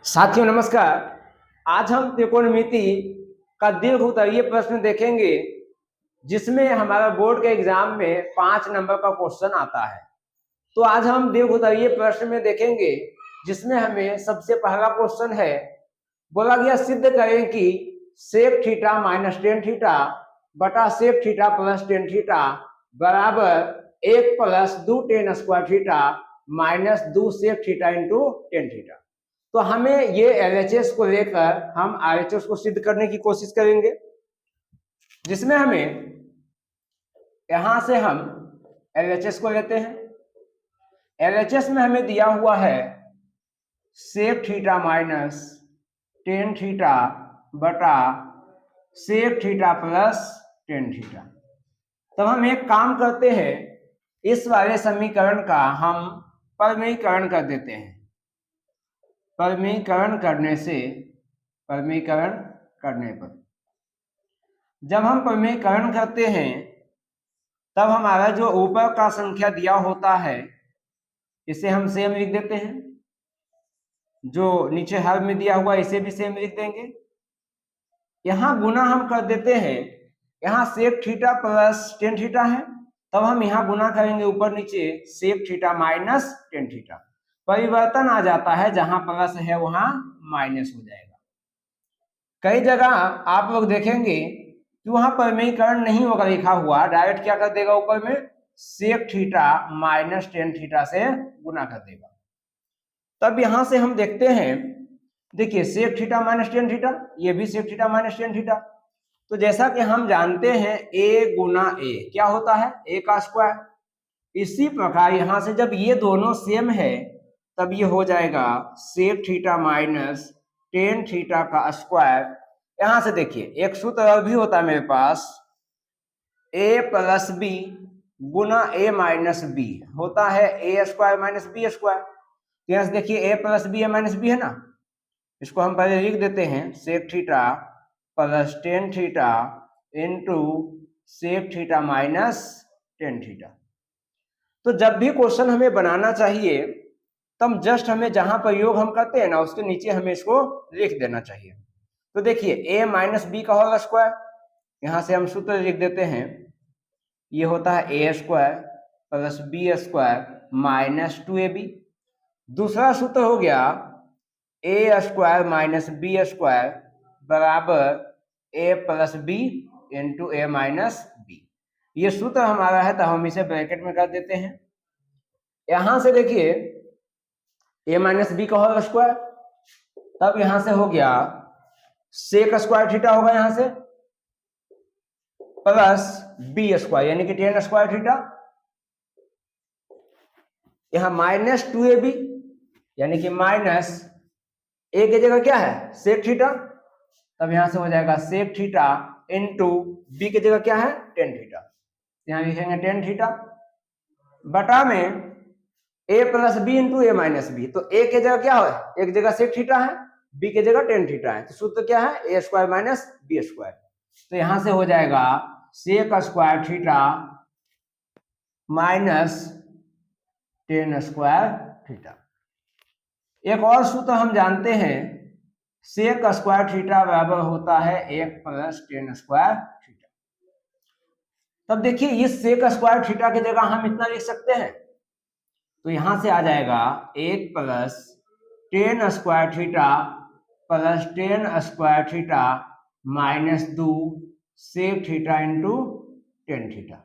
साथियों नमस्कार। आज हम त्रिकोणमिति का दीर्घवृत्तीय प्रश्न देखेंगे जिसमें हमारा बोर्ड के एग्जाम में 5 नंबर का क्वेश्चन आता है। तो आज हम दीर्घवृत्तीय प्रश्न में देखेंगे जिसमें हमें सबसे पहला क्वेश्चन है, बोला गया सिद्ध करें कि sec theta minus tan theta बटा sec theta plus tan theta बराबर 1 plus 2 tan square theta minus 2 sec theta into tan theta. तो हमें ये एलएचएस को लेकर हम आरएचएस को सिद्ध करने की कोशिश करेंगे, जिसमें हमें यहां से हम एलएचएस को लेते हैं। एलएचएस में हमें दिया हुआ है sec theta minus tan theta बटा sec theta plus tan theta. तब हम एक काम करते हैं, इस वाले समीकरण का हम परमीकरण कर देते हैं। परमीकरण करने पर जब हम परमीकरण करते हैं तब हमारा जो ऊपर का संख्या दिया होता है इसे हम सेम लिख देते हैं, जो नीचे हर में दिया हुआ इसे भी सेम लिख देंगे। यहां गुना हम कर देते हैं, यहां sec theta plus tan theta है, तब हम यहां गुना करेंगे ऊपर नीचे sec theta minus tan theta. परिवर्तन आ जाता है, जहां प्लस है वहां माइनस हो जाएगा। कई जगह आप लोग देखेंगे कि वहां परमीकरण नहीं होगा लिखा हुआ, डायरेक्ट क्या कर देगा ऊपर में sec theta minus tan theta से गुना कर देगा। तब यहां से हम देखते हैं, देखिए sec theta minus tan theta, ये भी sec theta minus tan theta. तो जैसा कि हम जानते हैं a गुना a क्या होता है a का स्क्वायर। इसी प्रकार यहां से जब ये दोनों सेम है तब ये हो जाएगा sec theta minus tan theta का स्क्वायर। यहां से देखिए एक सूत्र और भी होता है मेरे पास, a प्लस बी गुना a माइनस बी होता है a square minus B square. तो यहां से देखिए a plus B minus B है ना, इसको हम पहले लिख देते हैं sec theta plus tan theta into sec theta minus tan theta. तो जब भी क्वेश्चन हमें बनाना चाहिए तब जस्ट हमें जहां प्रयोग हम करते हैं ना उसके नीचे हमें इसको लिख देना चाहिए। तो देखिए a माइनस बी का होल स्क्वायर, यहां से हम सूत्र लिख देते हैं, ये होता है a square plus B square minus 2ab। दूसरा सूत्र हो गया a square minus B square बराबर a plus B into A minus B. ये सूत्र हमारा है तो हम इसे ब्रैकेट में कर देते हैं। यहां से देखिए a माइनस बी का होल स्क्वायर, तब यहां से हो गया सेक स्क्वायर थीटा होगा यहां से प्लस बी स्क्वायर यानी कि टेन स्क्वायर थीटा, यहां माइनस 2ab यानी कि माइनस a की जगह क्या है सेक थीटा, तब यहां से हो जाएगा सेक थीटा इंटू बी की जगह क्या है टेन थीटा, यहां लिखेंगे टेन थीटा बटा में a plus B into A minus B. तो a की जगह क्या है, एक जगह सेक थीटा है, b की जगह टेन थीटा है, तो सूत्र क्या है a square minus B square. तो यहां से हो जाएगा sec square theta minus tan square theta. एक और सूत्र हम जानते हैं, सेक स्क्वायर थीटा बराबर होता है 1 प्लस टेन स्क्वायर थीटा। तब देखिए इस सेक स्क्वायर थीटा की जगह हम इतना लिख सकते हैं, तो यहां से आ जाएगा 1 plus tan square theta plus tan square theta minus 2 sec theta into tan theta.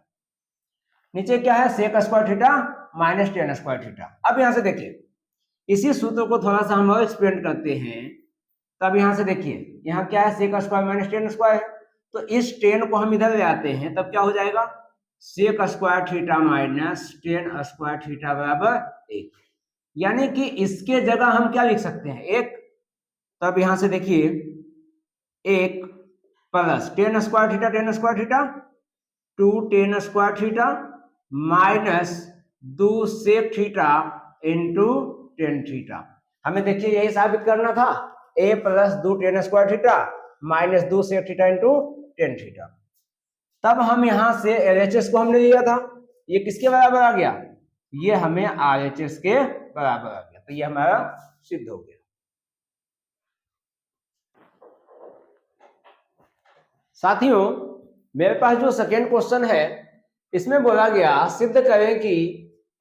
नीचे क्या है sec square theta minus tan square theta. अब यहां से देखिए इसी सूत्र को थोड़ा सा हम और एक्सपेंड करते हैं, तब यहां से देखिए यहां क्या है sec square minus tan square है, तो इस टेन को हम इधर ले आते हैं, तब क्या हो जाएगा sec square theta minus tan square theta बराबर 1, यानी कि इसके जगह हम क्या लिख सकते हैं 1। तब यहां से देखिए 1 plus tan square theta 2 tan square theta minus 2 sec theta into tan theta. हमें देखिए यही साबित करना था, a plus 2 tan square theta minus 2 sec theta into tan theta. तब हम यहां से एलएचएस को हमने लिया था, ये किसके बराबर आ गया, ये हमें आरएचएस के बराबर आ गया, तो ये हमारा सिद्ध हो गया। साथियों मेरे पास जो सेकेंड क्वेश्चन है इसमें बोला गया सिद्ध करें कि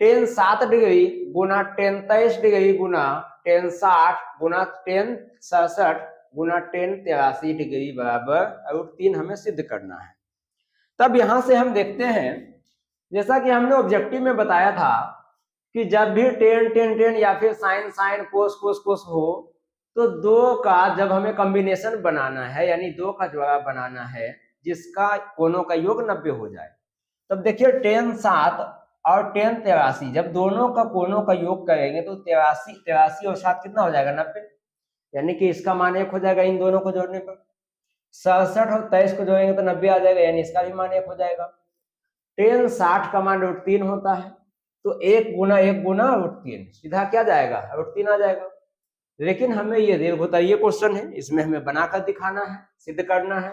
tan 7 डिग्री गुना tan 23 डिग्री गुना tan 60 गुना tan 67 गुना tan 83 डिग्री बराबर √3 हमें सिद्ध करना है। तब यहां से हम देखते हैं जैसा कि हमने ऑब्जेक्टिव में बताया था कि जब भी tan या फिर sin cos हो तो दो का जब हमें कॉम्बिनेशन बनाना है यानी दो का जोड़ा बनाना है जिसका कोणों का योग 90 हो जाए। तब देखिए tan 7 और tan 83 जब दोनों का कोणों का योग करेंगे तो 83 और 7 कितना हो जाएगा 90, यानी कि इसका मान 1 हो जाएगा इन दोनों को जोड़ने पर। 67 और 23 को जोड़ेंगे तो 90 आ जाएगा यानी इसका भी मान 1 हो जाएगा। tan 60 का मान √3 होता है तो 1 गुना √3 सीधा क्या जाएगा √3 आ जाएगा। लेकिन हमें ये रेल होता है, ये क्वेश्चन है, इसमें हमें बनाकर दिखाना है, सिद्ध करना है।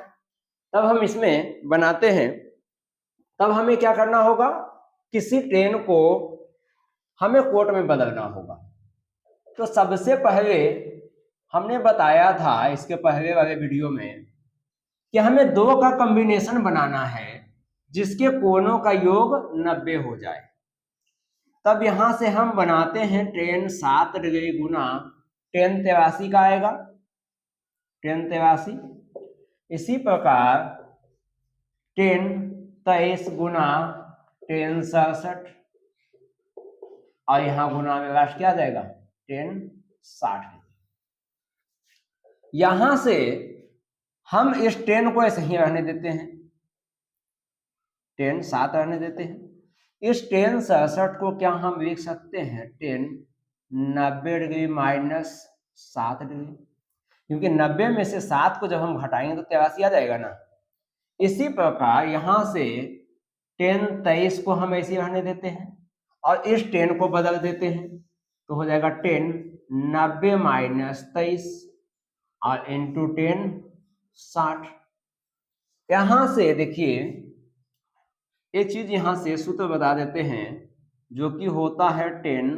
तब हम इसमें बनाते हैं। तब हमें क्या करना होगा, किसी ट्रेन को हमें कोट में बदलना होगा। तो सबसे पहले हमने बताया था इसके पहले वाले वीडियो में कि हमें दो का कॉम्बिनेशन बनाना है जिसके कोणों का योग 90 हो जाए। तब यहां से हम बनाते हैं tan 7 डिग्री गुना tan 83 का आएगा tan 83। इसी प्रकार tan 23 गुना tan 67 और यहां गुना में लास्ट क्या आ जाएगा tan 60। यहां से हम इस tan को ऐसे ही रहने देते हैं, tan 7 रहने देते हैं। इस tan 67 को क्या हम लिख सकते हैं tan 90 डिग्री माइनस 7 डिग्री, क्योंकि 90 में से 7 को जब हम घटाएंगे तो 83 आ जाएगा ना। इसी प्रकार यहां से tan 23 को हम ऐसे रहने देते हैं और इस tan को बदल देते हैं तो हो जाएगा tan 90 माइनस 23 और इंटू tan 60। यहां से देखिए एक चीज यहां से सूत्र बता देते हैं जो कि होता है tan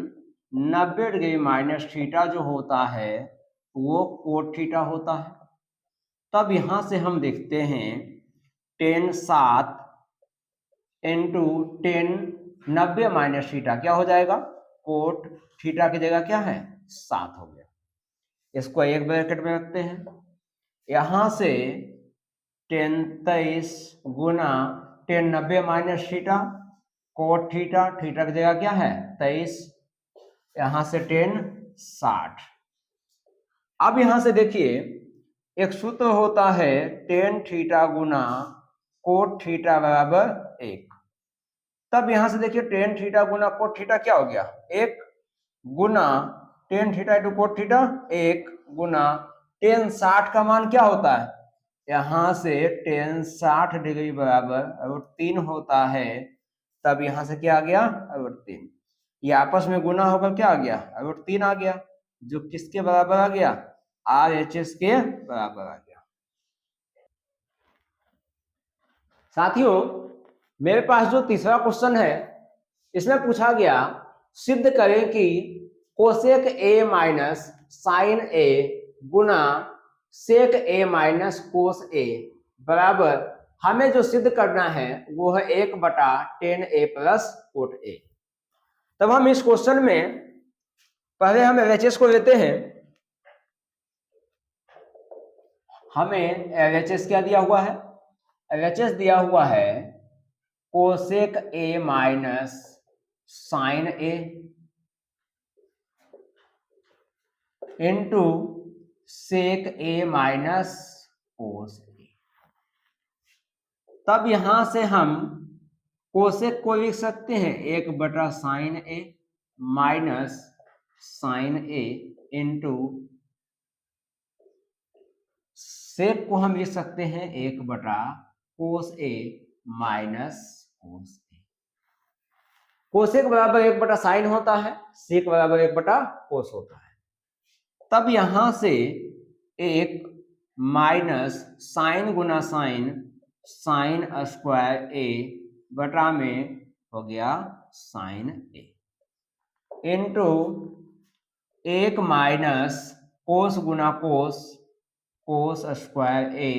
90 डिग्री माइनस थीटा जो होता है वो कोट थीटा होता है। तब यहां से हम देखते हैं tan 7 into tan 90 minus theta क्या हो जाएगा कोट थीटा की जगह क्या है 7 हो गया। इसको एक ब्रैकेट में रखते हैं। यहां से tan 23 गुना tan 90 minus theta cot theta, theta की जगह क्या है 23, यहां से tan 60। अब यहां से देखिए एक सूत्र होता है tan थीटा गुना कोट थीटा बराबर 1। तब यहां से देखिए tan थीटा गुना कोट थीटा क्या हो गया 1 गुना tan theta into cot theta 1 गुना tan 60 का मान क्या होता है, यहां से tan 60 डिग्री बराबर √3 होता है। तब यहां से क्या आ गया √3, ये आपस में गुना होकर क्या आ गया √3 आ गया जो किसके बराबर आ गया RHS के बराबर आ गया। साथियों मेरे पास जो तीसरा क्वेश्चन है इसमें पूछा गया सिद्ध करें कि cosec A minus sine A गुना sec A minus cos A बराबर, हमें जो सिद्ध करना है वो है 1/tan A plus coat A। तब हम इस क्वेश्चन में पहले हम LHS को लेते हैं। हमें LHS क्या दिया हुआ है, LHS दिया हुआ है cosec A minus sine A into sec A minus cos A। तब यहां से हम कोसेक को लिख सकते हैं 1/साइन A minus sine A into sec को हम लिख सकते हैं 1/कोस A minus cos A। Cosec बराबर 1/साइन होता है, सेक बराबर 1/कोस होता है। तब यहां से 1 माइनस साइन गुना साइन साइन स्क्वायर A बटा में हो गया sine A into 1 minus cos गुना कोस कोस स्क्वायर A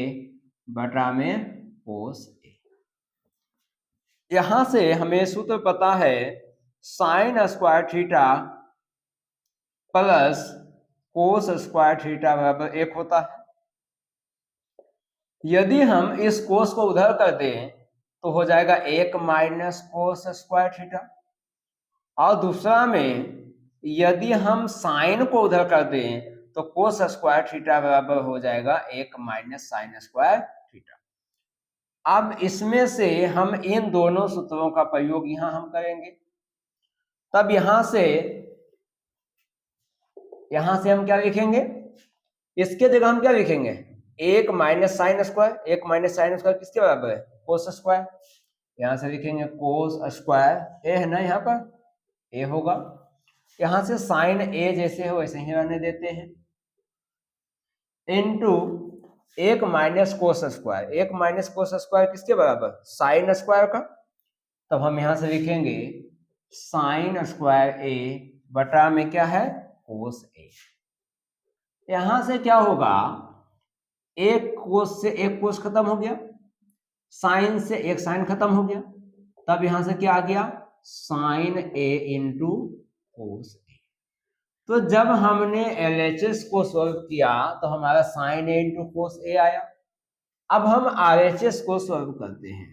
बटा में कोस ए। यहां से हमें सूत्र पता है sine square theta plus cos square theta बराबर 1 होता है। यदि हम इस कोस को उधर कर दें तो हो जाएगा 1 माइनस कोस स्क्वायर थीटा, और दूसरा में यदि हम साइन को उधर कर दें तो कोस स्क्वायर थीटा बराबर हो जाएगा 1 माइनस साइन स्क्वायर थीटा। अब इसमें से हम इन दोनों सूत्रों का प्रयोग यहां हम करेंगे। तब यहां से हम क्या लिखेंगे, इसके जगह हम क्या लिखेंगे, 1 minus sine square. 1 minus sine square किसके बराबर है, कोस स्क्वायर। यहां से लिखेंगे कोस स्क्वायर ए है ना, यहाँ पर ए होगा। यहां से साइन ए जैसे हो वैसे ही रहने देते हैं, into 1 minus cos square. 1 minus cos square किसके बराबर, साइन स्क्वायर का। तब हम यहां से लिखेंगे साइन स्क्वायर ए बटा में क्या है, कोस ए। यहां से क्या होगा, एक कोस से एक कोस खत्म हो गया, साइन से एक साइन खत्म हो गया। तब यहां से क्या आ गया, साइन ए इंटू कोस ए। तो जब हमने LHS को सॉल्व किया तो हमारा साइन ए इंटू कोस ए आया। अब हम RHS को सॉल्व करते हैं।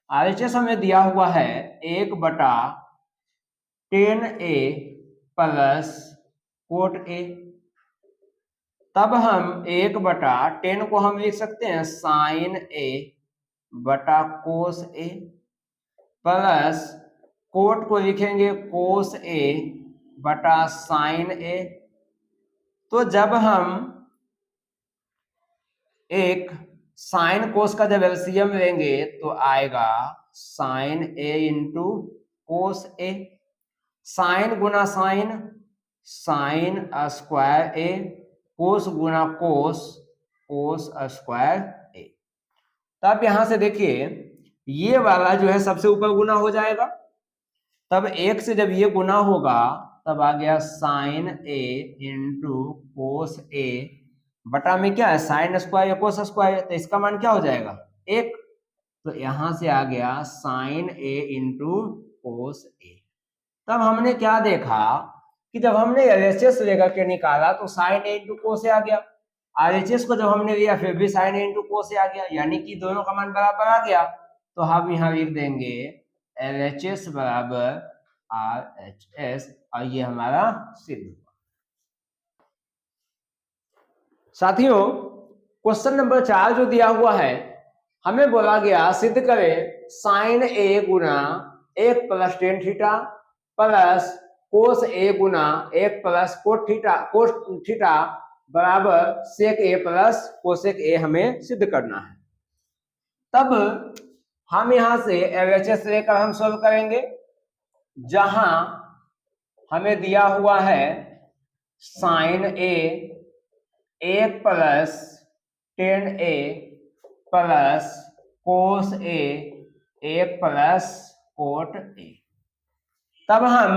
RHS हमें दिया हुआ है 1 बटा 10A प्लस कोट ए। तब हम 1 बटा 10 को हम लिख सकते हैं साइन ए बटा कोस ए, प्लस कोट को लिखेंगे कोस ए बटा साइन ए। तो जब हम एक साइन कोस का जब एलसीएम लेंगे तो आएगा साइन ए इंटू कोस ए। साइन गुना साइन, साइन स्क्वायर ए, कोस गुना कोस, कोस स्क्वायर ए। तब यहां से देखिए ये वाला जो है सबसे ऊपर गुना हो जाएगा। तब 1 से जब ये गुना होगा तब आ गया साइन ए इंटू कोस ए बटा में क्या है, साइन स्क्वायर या कोस स्क्वायर, तो इसका मान क्या हो जाएगा 1। तो यहां से आ गया साइन ए इंटू कोस ए। तब हमने क्या देखा कि जब हमने LHS लेकर के निकाला तो साइन ए इंटू कोस ए आ गया, RHS को जब हमने लिया फिर भी साइन ए इंटू कोस ए आ गया, यानी कि दोनों का मान बराबर आ गया। तो हम यहाँ लिख देंगे LHS बराबर RHS, और ये हमारा सिद्ध हुआ। साथियों क्वेश्चन नंबर 4 जो दिया हुआ है, हमें बोला गया सिद्ध करें साइन ए गुना 1 plus tan theta plus cos A गुना 1 प्लस कोस थीटा बराबर सेक ए प्लस कोसेक ए हमें सिद्ध करना है। तब हम यहां से LHS लेकर हम सोल्व करेंगे, जहां हमें दिया हुआ है sine A 1 plus 10A plus cos A 1 plus cot A. तब हम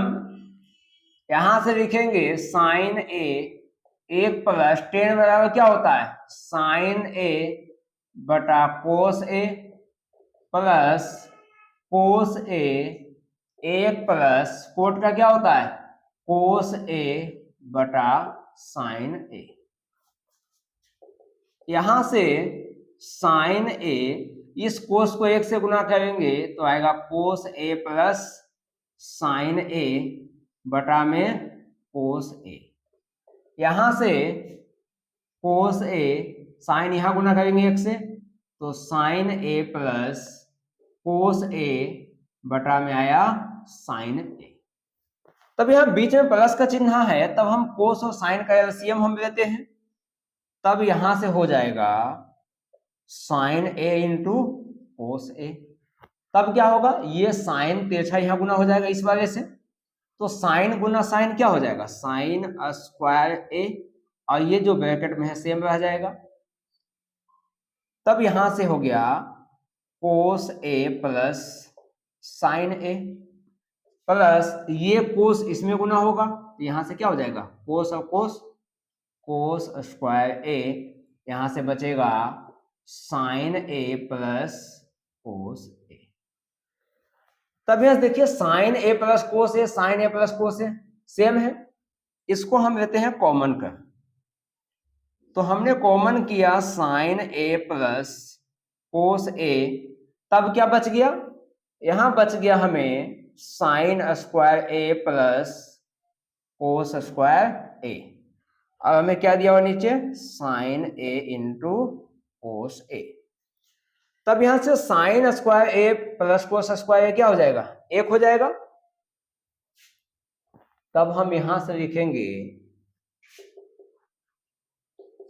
यहां से लिखेंगे साइन ए 1 प्लस 10 बराबर क्या होता है, साइन ए बटा कोस A plus cos A 1 plus coat का क्या होता है, कोस ए बटा साइन ए। यहां से साइन ए इस कोस को 1 से गुना करेंगे तो आएगा कोस ए प्लस साइन ए बटा में कोस ए। यहां से कोस ए साइन यहां गुना करेंगे 1 से तो साइन ए प्लस कोस ए बटा में आया साइन ए। तब यहां बीच में प्लस का चिन्ह है, तब हम कोस और साइन का एलसीएम हम लेते हैं। तब यहां से हो जाएगा साइन ए इंटू कोस ए। तब क्या होगा, ये साइन तिरछा यहां गुना हो जाएगा इस वाले से, तो साइन गुना साइन क्या हो जाएगा, साइन स्क्वायर ए, और ये जो ब्रैकेट में है सेम रह जाएगा। तब यहां से हो गया कोस A plus sign A plus ये कोस इसमें गुना होगा तो यहां से क्या हो जाएगा कोस और कोस, कोस स्क्वायर ए, यहां से बचेगा साइन ए प्लस कोस ए। तब यहां देखिए sign A plus cos A, sign A plus cos A same है, इसको हम लेते हैं कॉमन कर। तो हमने कॉमन किया साइन ए प्लस कोस ए, तब क्या बच गया, यहां बच गया हमें sine square A plus cos square ए। अब हमें क्या दिया हुआ नीचे, साइन ए इंटू कोस ए। तब यहां से sine square A plus cos square ए क्या हो जाएगा, 1 हो जाएगा। तब हम यहां से लिखेंगे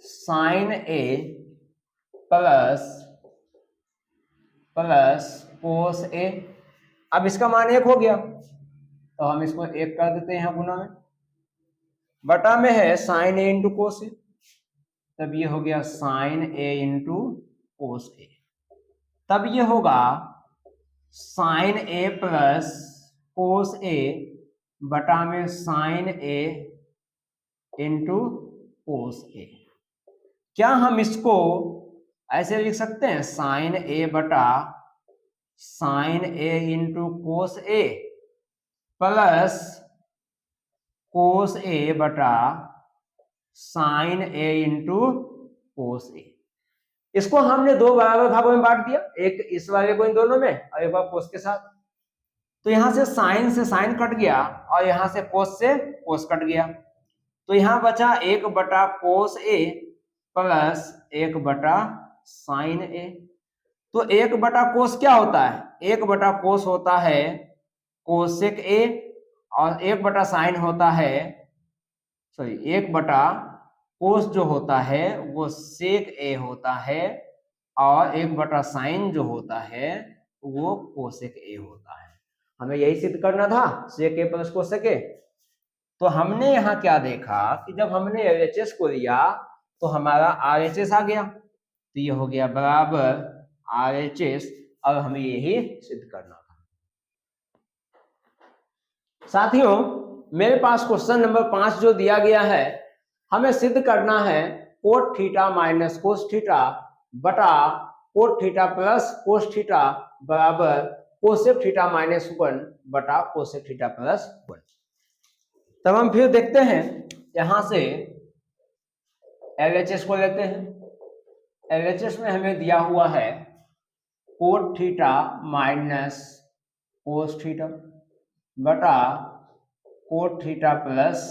साइन ए प्लस कोस ए। अब इसका मान 1 हो गया, तो हम इसको 1 कर देते हैं गुना में, बटा में है साइन ए इंटू कोस ए। तब ये हो गया साइन ए इंटू कोस ए। तब ये होगा साइन ए प्लस कोस ए बटा में साइन ए इंटू कोस ए। क्या हम इसको ऐसे लिख सकते हैं, साइन ए बटा sign A into cos A plus cos ए बटा साइन ए इंटू कोस ए। इसको हमने 2 बराबर भागों में बांट दिया, एक इस वाले को इन दोनों में और एक बार कोस के साथ। तो यहां से साइन कट गया और यहां से कोस कट गया, तो यहां बचा 1 बटा कोस ए प्लस 1 बटा साइन ए। तो 1 बटा कोस क्या होता है, 1 बटा कोस होता है कोसेक ए, और 1 बटा साइन होता है, सॉरी 1 बटा कोस जो होता है वो सेक ए होता है, और 1 बटा साइन जो होता है वो कोसेक ए होता है। हमें यही सिद्ध करना था, सेक ए प्लस कोसेक ए। तो हमने यहाँ क्या देखा कि जब हमने LHS को लिया तो हमारा RHS आ गया, तो ये हो गया बराबर RHS। अब हमें यही सिद्ध करना था। साथियों, मेरे पास क्वेश्चन नंबर 5 जो दिया गया है, हमें सिद्ध करना है cot theta minus cos theta बटा cot theta plus cos theta बराबर कोसेक थीटा माइनस 1 बटा कोसेक थीटा प्लस 1। तब हम फिर देखते हैं, यहां से LHS को लेते हैं। LHS में हमें दिया हुआ है cot theta minus cos theta बटा cot theta plus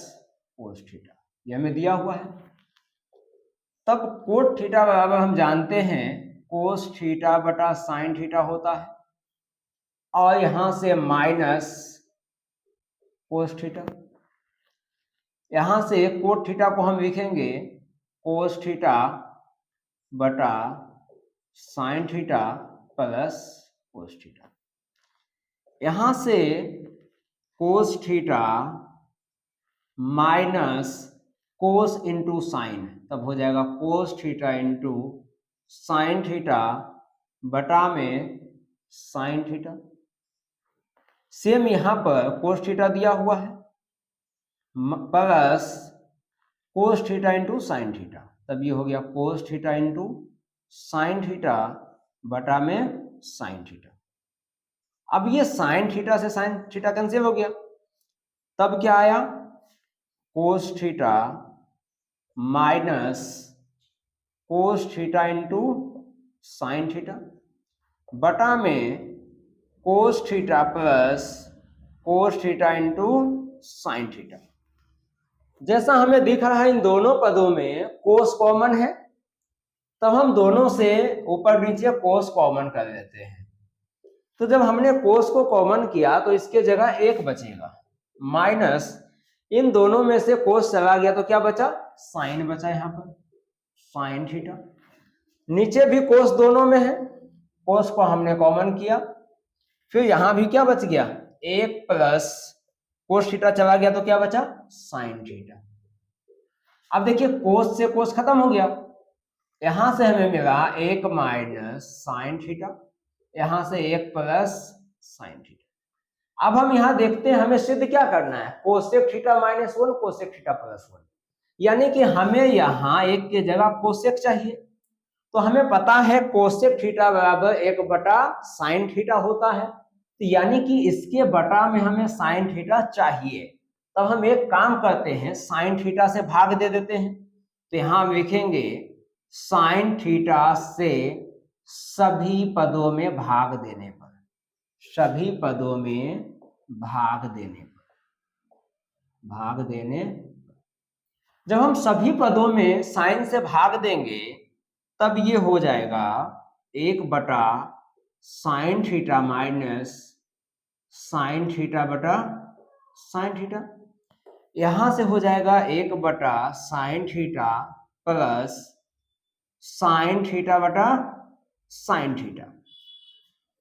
cos theta, ये हमें दिया हुआ है। तब कोट थीटा बराबर हम जानते हैं कोस थीटा बटा साइन थीटा होता है, और यहां से माइनस कोस थीटा, यहां से कोट थीटा को हम लिखेंगे कोस थीटा बटा sign theta plus cos theta. यहां से कोस थीटा माइनस कोस इंटू साइन, तब हो जाएगा cos theta into sine theta बटा में साइन थीटा। सेम यहां पर कोस थीटा दिया हुआ है plus cos theta into sine theta, तब ये हो गया cos theta into sine theta बटा में साइन थीटा। अब ये साइन थीटा से साइन थीटा कैंसिल हो गया, तब क्या आया कोस theta minus cos theta into sine theta बटा में कोस theta plus cos theta into sine theta. जैसा हमें दिख रहा है इन दोनों पदों में कोस कॉमन है, तब हम दोनों से ऊपर नीचे कोस कॉमन कर लेते हैं। तो जब हमने कोस को कॉमन किया तो इसके जगह 1 बचेगा, माइनस इन दोनों में से कोस चला गया तो क्या बचा, साइन बचा, यहाँ पर साइन थीटा। नीचे भी कोस दोनों में है, कोस को हमने कॉमन किया, फिर यहां भी क्या बच गया, 1 प्लस कोस थीटा चला गया तो क्या बचा, साइन थीटा। अब देखिए कोस से कोस खत्म हो गया, यहां से हमें मिला 1 माइनस साइन थीटा, यहां से 1 प्लस साइन थीटा। अब हम यहां देखते हैं हमें सिद्ध क्या करना है, cosec theta minus 1 cosec theta plus 1। यानी कि हमें यहाँ एक की जगह कोसेक चाहिए, तो हमें पता है कोसेक थीटा बराबर 1/sin थीटा होता है, तो यानी कि इसके बटा में हमें साइन थीटा चाहिए। तब हम एक काम करते हैं, साइन थीटा से भाग दे देते हैं, तो यहां हम लिखेंगे साइन थीटा से सभी पदों में भाग देने पर, सभी पदों में भाग देने जब हम सभी पदों में साइन से भाग देंगे तब ये हो जाएगा 1/sin theta minus sine theta बटा साइन थीटा। यहां से हो जाएगा 1/sin theta plus sine theta बटा साइन थीटा।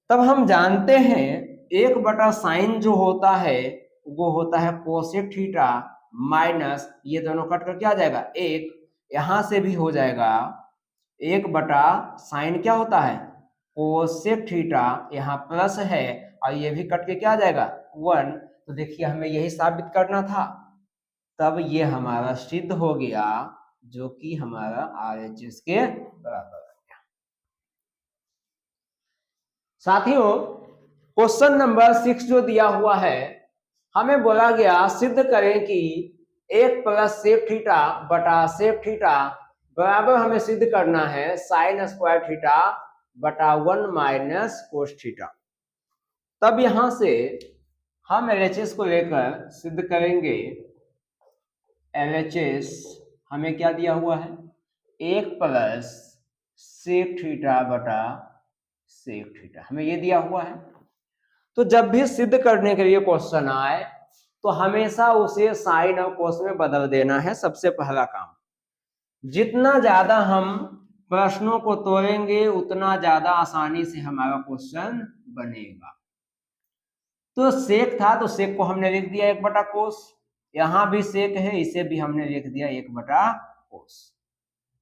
तब हम जानते हैं 1/sin जो होता है वो होता है कोसेक थीटा माइनस, ये दोनों कट कर क्या आ जाएगा 1, यहां से भी हो जाएगा 1/sin क्या होता है कोसेक थीटा, यहाँ प्लस है और ये भी कट के क्या आ जाएगा 1। तो देखिए हमें यही साबित करना था, तब ये हमारा सिद्ध हो गया, जो कि हमारा RHS के बराबर है। साथियों क्वेश्चन नंबर 6 जो दिया हुआ है, हमें बोला गया सिद्ध करें कि 1 + सेक थीटा बटा सेक थीटा बराबर हमें सिद्ध करना है sin स्क्वायर थीटा बटा 1 माइनस कोस थीटा। तब यहां से हम LHS को लेकर सिद्ध करेंगे। LHS हमें क्या दिया हुआ है 1 + सेक थीटा बटा सेक थीटा, हमें ये दिया हुआ है। तो जब भी सिद्ध करने के लिए क्वेश्चन आए तो हमेशा उसे साइन और कोस में बदल देना है, सबसे पहला काम। जितना ज्यादा हम प्रश्नों को तोड़ेंगे उतना ज्यादा आसानी से हमारा क्वेश्चन बनेगा। तो सेक था तो सेक को हमने लिख दिया 1/कोस, यहां भी सेक है इसे भी हमने लिख दिया 1/कोस।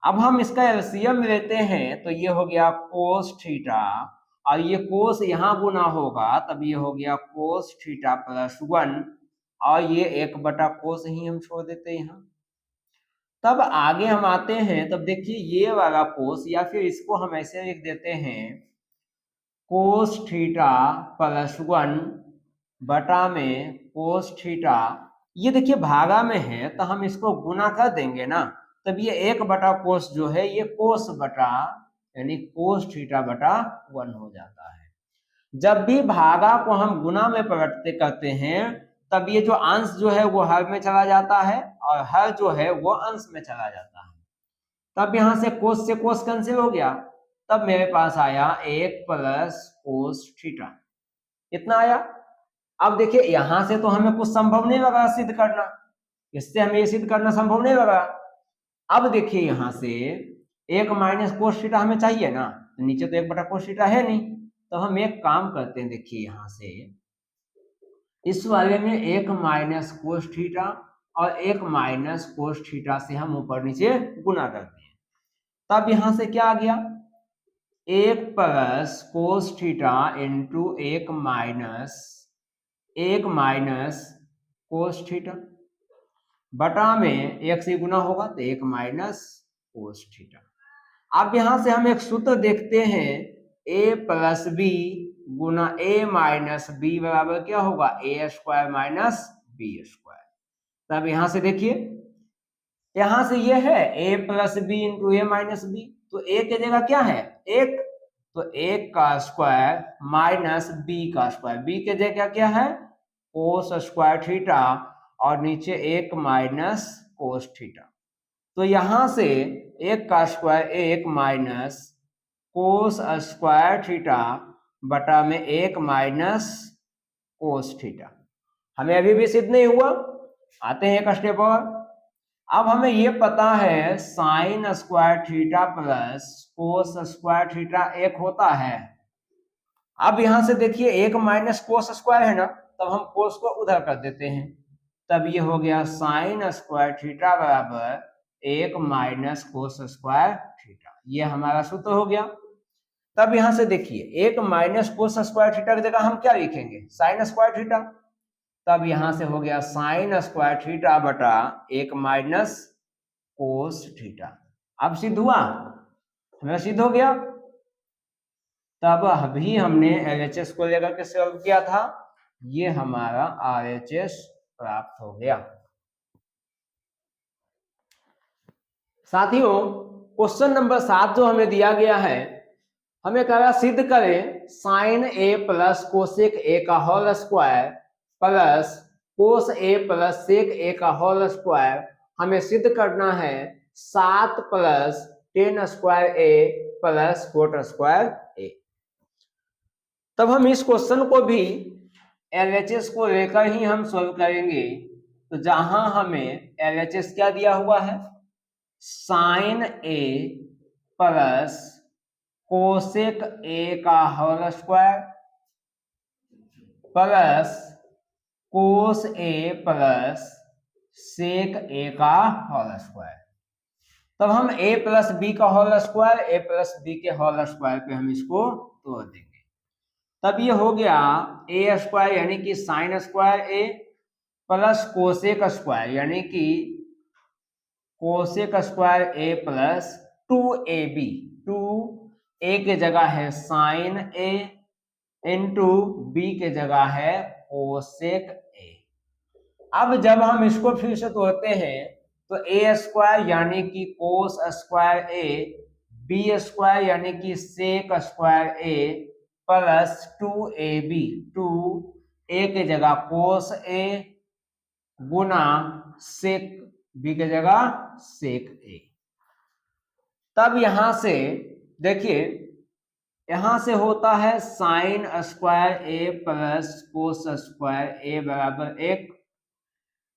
अब हम इसका एलसीएम लेते हैं तो ये हो गया कोस थीटा और ये कोस यहां गुना होगा तब ये हो गया कोस थीटा प्लस 1 और ये 1/कोस ही हम छोड़ देते हैं यहाँ। तब आगे हम आते हैं, तब देखिए ये वाला कोस या फिर इसको हम ऐसे लिख देते हैं कोस थीटा प्लस 1 बटा में कोस थीटा, ये देखिए भागा में है तो हम इसको गुना कर देंगे ना, तब ये 1/कोस जो है ये कोस बटा यानी कोस थीटा बटा 1 हो जाता है। जब भी भागा को हम गुना में परिवर्तित करते हैं तब ये जो अंश जो है वो हर में चला जाता है और हर जो है वो अंश में चला जाता है। तब यहां से कोस कैंसिल हो गया, तब मेरे पास आया 1 + कोस थीटा, इतना आया। अब देखिए यहां से तो हमें कुछ संभव नहीं लगा सिद्ध करना, इससे हमें ये सिद्ध करना संभव नहीं लगा। अब देखिए यहां से 1 - कोस थीटा हमें चाहिए ना, तो नीचे तो 1/कोस थीटा है नहीं, तो हम एक काम करते हैं, देखिए यहां से इस वाले में 1 - कोस थीटा और 1 - कोस थीटा से हम ऊपर नीचे गुना करते हैं। तब यहां से क्या आ गया 1 + कोस थीटा इंटू 1 - कोस थीटा बटा में 1 से गुना होगा तो 1 - कोस थीटा। अब यहां से हम एक सूत्र देखते हैं a + b Guna a - b बराबर क्या होगा a² - b²। तब यहां से देखिए यहां से ये है a + b into a - b, तो a की जगह क्या है 1, तो 1 का स्क्वायर माइनस b का स्क्वायर, b की जगह क्या है कोस स्क्वायर थीटा और नीचे 1 माइनस कोस थीटा। तो यहां से 1 का स्क्वायर 1 माइनस कोस स्क्वायर थीटा बटा में 1 माइनस कोस थीटा। हमें अभी भी सिद्ध नहीं हुआ, आते हैं एक स्टेप और। अब हमें ये पता है sine square theta plus cos square theta 1 होता है। अब यहां से देखिए 1 माइनस कोस स्क्वायर है ना, तब हम कोस को उधर कर देते हैं, तब ये हो गया साइन स्क्वायर थीटा बराबर 1 माइनस कोस स्क्वायर थीटा, ये हमारा सूत्र हो गया। तब यहां से देखिए 1 माइनस कोस स्क्वायर थीटा की जगह हम क्या लिखेंगे साइन स्क्वायर थीटा, तब यहां से हो गया साइन स्क्वायर थीटा बटा 1 माइनस कोस थीटा। अब सिद्ध हुआ, हमें सिद्ध हो गया। तब अभी हमने LHS को लेकर के सॉल्व किया था, ये हमारा RHS प्राप्त हो गया। साथियों क्वेश्चन नंबर 7 जो हमें दिया गया है, हमें कह रहा सिद्ध करें sine A plus cosec A का whole square plus cos A plus sec A का होल स्क्वायर। हमें सिद्ध करना है 7 plus tan square A plus cot square A. तब हम इस क्वेश्चन को भी LHS को लेकर ही हम सॉल्व करेंगे। तो जहां हमें LHS क्या दिया हुआ है, sine A plus cosec A का whole square plus cos A plus sec A का होल स्क्वायर। तब हम a प्लस बी का whole square a plus B के होल स्क्वायर पे हम इसको तोड़ देंगे। तब ये हो गया a स्क्वायर यानी कि sign square a plus cosec square यानी कि cosec square a plus 2ab, 2a के जगह है साइन a इंटू b के जगह है कोसेक a। अब जब हम इसको फिर से तोड़ते हैं तो a स्क्वायर यानी कि कोस स्क्वायर a, b स्क्वायर यानी कि sec square a plus 2ab, 2a के जगह कोस a गुना सेक b के जगह सेक a। तब यहां से देखिए, यहां से होता है sine square a plus cos square a बराबर 1।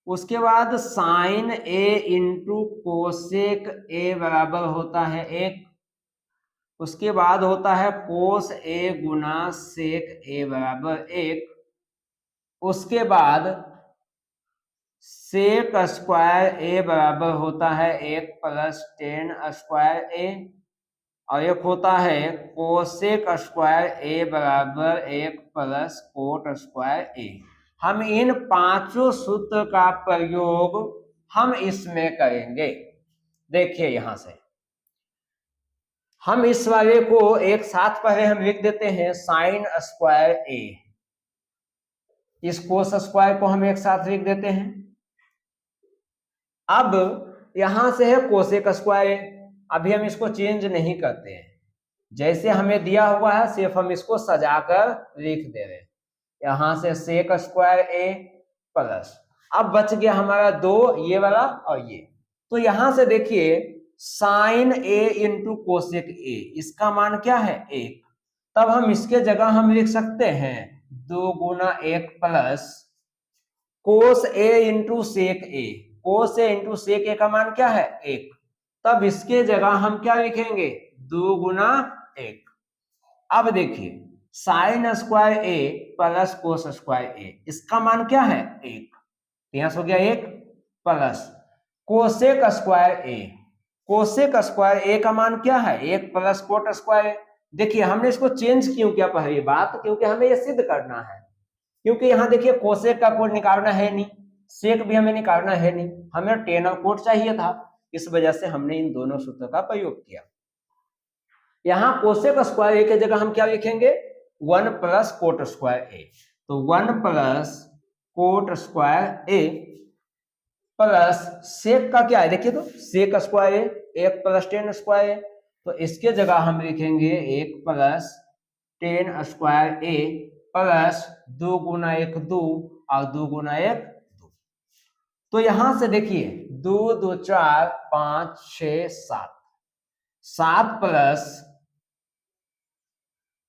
उसके बाद sine a into cosec a बराबर होता है 1। उसके बाद होता है कोस a गुना सेक a बराबर 1। उसके बाद सेक स्क्वायर a बराबर होता है 1 प्लस टेन स्क्वायर a, और एक होता है कोसेक स्क्वायर a बराबर 1 प्लस कोट स्क्वायर a। हम इन पांचों सूत्र का प्रयोग हम इसमें करेंगे। देखिए यहां से हम इस वाले को एक साथ पहले हम लिख देते हैं साइन स्क्वायर a, इस कोस स्क्वायर को हम एक साथ लिख देते हैं। अब यहां से है कोसेक स्क्वायर, अभी हम इसको चेंज नहीं करते हैं, जैसे हमें दिया हुआ है सिर्फ हम इसको सजाकर लिख दे रहे हैं। यहां से सेक स्क्वायर a प्लस, अब बच गया हमारा 2 ये वाला और ये। तो यहां से देखिए sine a into cosec a, इसका मान क्या है 1। तब हम इसके जगह हम लिख सकते हैं 2 गुना 1 plus cos a into sec a, cos a into sec a का मान क्या है 1। तब इसके जगह हम क्या लिखेंगे 2 गुना 1। अब देखिए sign square a plus cos square a, इसका मान क्या है 1, यहां से हो गया 1 plus cosec square a, cosec square a का मान क्या है 1 प्लस कोट स्क्वायर। देखिए हमने इसको चेंज क्यों किया, पहली बात क्योंकि हमें ये सिद्ध करना है, क्योंकि यहाँ देखिए कोसेक का कोट निकालना है नहीं, सेक भी हमें निकालना है नहीं, हमें टेन और कोट चाहिए था, इस वजह से हमने इन दोनों सूत्र का प्रयोग किया। यहाँ कोसेक स्क्वायर a के जगह हम क्या लिखेंगे 1 प्लस कोट स्क्वायर a, तो 1 plus cot square a plus sec का क्या है देखिए, तो sec square a 1 plus tan square a, तो इसके जगह हम लिखेंगे 1 plus tan square a plus 2 गुना 1 2 और 2 गुना 1 2। तो यहां से देखिए 2 2 4 5 6 7, 7 plus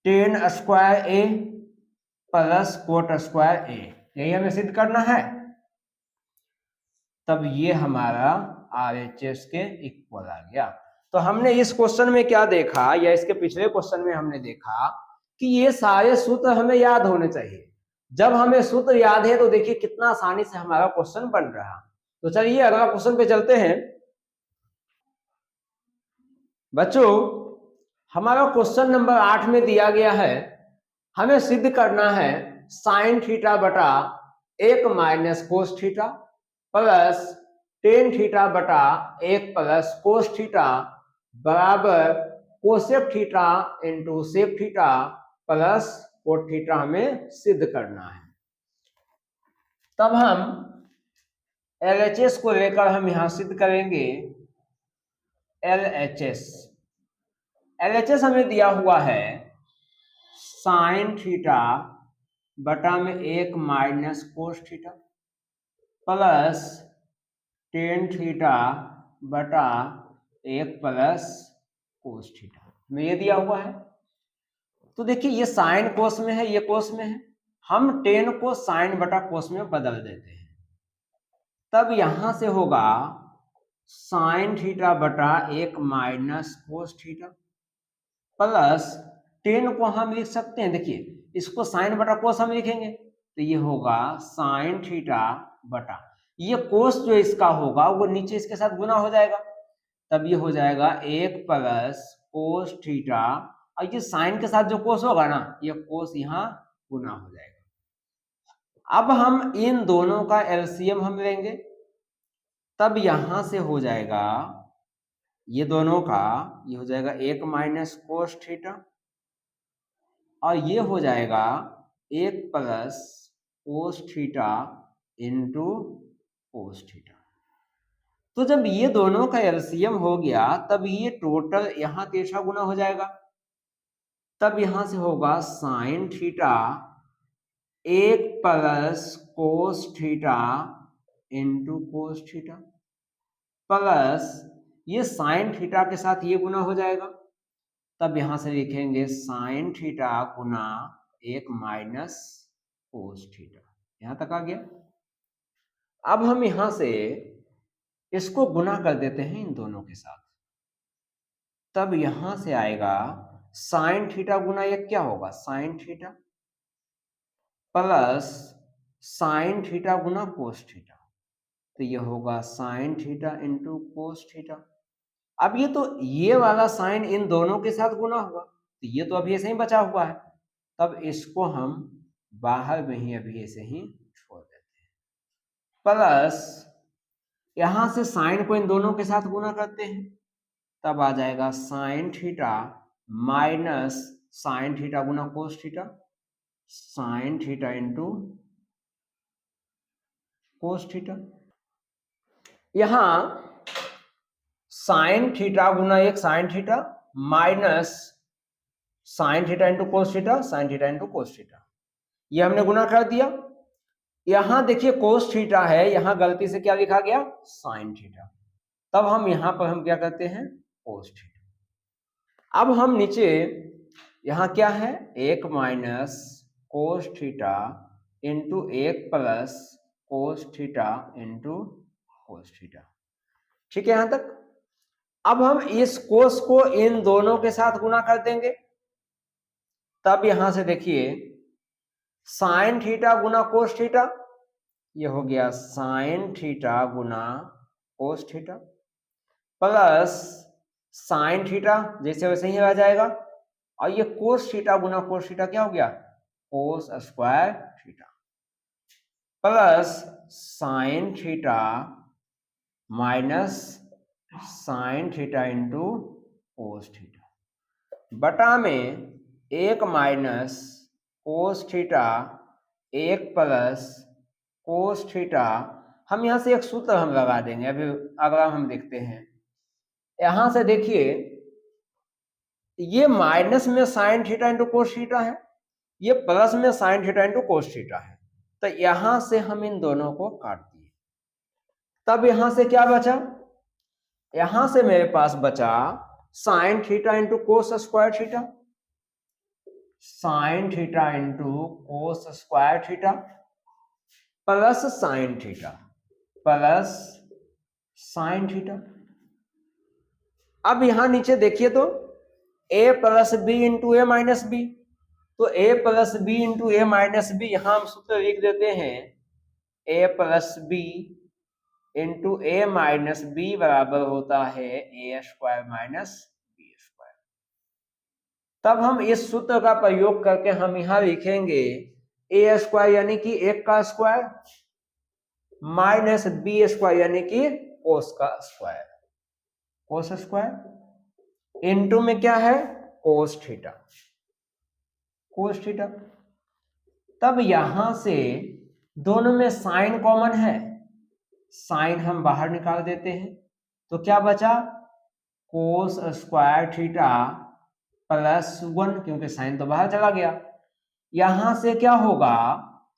tan square a plus cot square a, यही हमें सिद्ध करना है। तब ये हमारा RHS के इक्वल आ गया। तो हमने इस क्वेश्चन में क्या देखा, या इसके पिछले क्वेश्चन में हमने देखा कि ये सारे सूत्र हमें याद होने चाहिए। जब हमें सूत्र याद है तो देखिए कितना आसानी से हमारा क्वेश्चन बन रहा। तो चलिए अगला क्वेश्चन पे चलते हैं। बच्चों हमारा क्वेश्चन नंबर 8 में दिया गया है, हमें सिद्ध करना है साइन थीटा बटा 1 minus cos theta plus tan theta बटा 1 प्लस कोस थीटा बराबर cosec theta into sec theta plus cot theta हमें सिद्ध करना है। तब हम LHS को लेकर हम यहां सिद्ध करेंगे LHS। LHS हमें दिया हुआ है साइन थीटा बटा में 1 minus cos theta plus tan theta बटा 1 प्लस कोस थीटा में ये दिया हुआ है। तो देखिए ये साइन कोस में है, ये कोस में है, हम टेन को साइन बटा कोस में बदल देते हैं। तब यहां से होगा साइन थीटा बटा 1 minus cos theta plus ten को हम लिख सकते हैं, देखिए इसको साइन बटा कोस हम लिखेंगे तो ये होगा साइन थीटा बटा, ये कोस जो इसका होगा वो नीचे इसके साथ गुना हो जाएगा, तब ये हो जाएगा 1 प्लस कोस थीटा, और ये साइन के साथ जो कोस होगा ना ये कोस यहाँ गुना हो जाएगा। अब हम इन दोनों का एलसीएम हम लेंगे, तब यहां से हो जाएगा ये दोनों का, ये हो जाएगा 1 माइनस कोस थीटा और ये हो जाएगा 1 plus cos theta into cos theta. तो जब ये दोनों का एलसीएम हो गया तब ये टोटल यहां तिरछा गुना हो जाएगा, तब यहां से होगा sine theta 1 plus cos theta into cos theta plus ये साइन थीटा के साथ ये गुना हो जाएगा, तब यहां से लिखेंगे साइन थीटा गुना 1 माइनस कोस थीटा। यहां तक आ गया। अब हम यहां से इसको गुना कर देते हैं इन दोनों के साथ, तब यहां से आएगा साइन थीटा गुना ये क्या होगा sine theta plus sine theta गुना कोस थीटा, तो ये होगा sine theta into cos theta. अब ये तो ये वाला साइन इन दोनों के साथ गुना हुआ तो ये तो अभी ऐसे ही बचा हुआ है, तब इसको हम बाहर में ही अभी ऐसे ही छोड़ देते हैं, प्लस यहां से साइन को इन दोनों के साथ गुना करते हैं, तब आ जाएगा sine theta minus sine theta गुना cos theta, sine theta into cos theta. यहां साइन थीटा गुना 1 sine theta minus sine theta into cos theta, sine theta into cos theta, ये हमने गुना कर दिया। यहां देखिए कोस थीटा है, यहां गलती से क्या लिखा गया साइन थीटा, तब हम यहां पर हम क्या करते हैं कोस थीटा। अब हम नीचे यहां क्या है 1 minus cos theta into 1 plus cos theta into cos theta, ठीक है यहां तक। अब हम इस कोस को इन दोनों के साथ गुना कर देंगे, तब यहां से देखिए साइन थीटा गुना कोस थीटा, ये हो गया साइन थीटा गुना cos theta plus sine theta जैसे वैसे ही आ जाएगा, और ये कोस थीटा गुना कोस थीटा क्या हो गया कोस square theta plus sine theta minus sine theta into cos theta बटा में 1 minus cos theta 1 plus cos theta. हम यहां से एक सूत्र हम लगा देंगे, अभी अगला हम देखते हैं। यहां से देखिए ये माइनस में sine theta into cos theta है, ये प्लस में sine theta into cos theta है, तो यहां से हम इन दोनों को काट दिए, तब यहां से क्या बचा, यहां से मेरे पास बचा sine theta into cos square theta, sine theta into cos square theta plus sine theta plus sine theta. अब यहां नीचे देखिए तो a plus B into A minus B, तो a plus B into A minus B, यहां हम सूत्र लिख देते हैं a plus B into A minus B बराबर होता है A square minus B square. तब हम इस सूत्र का प्रयोग करके हम यहां लिखेंगे ए स्क्वायर यानी कि 1 का स्क्वायर माइनस बी स्क्वायर यानी कि कोस का स्क्वायर, कोस स्क्वायर इनटू में क्या है कोस थीटा, कोस थीटा। तब यहां से दोनों में साइन कॉमन है, साइन हम बाहर निकाल देते हैं, तो क्या बचा कोस स्क्वायर थीटा प्लस 1, क्योंकि साइन तो बाहर चला गया। यहां से क्या होगा,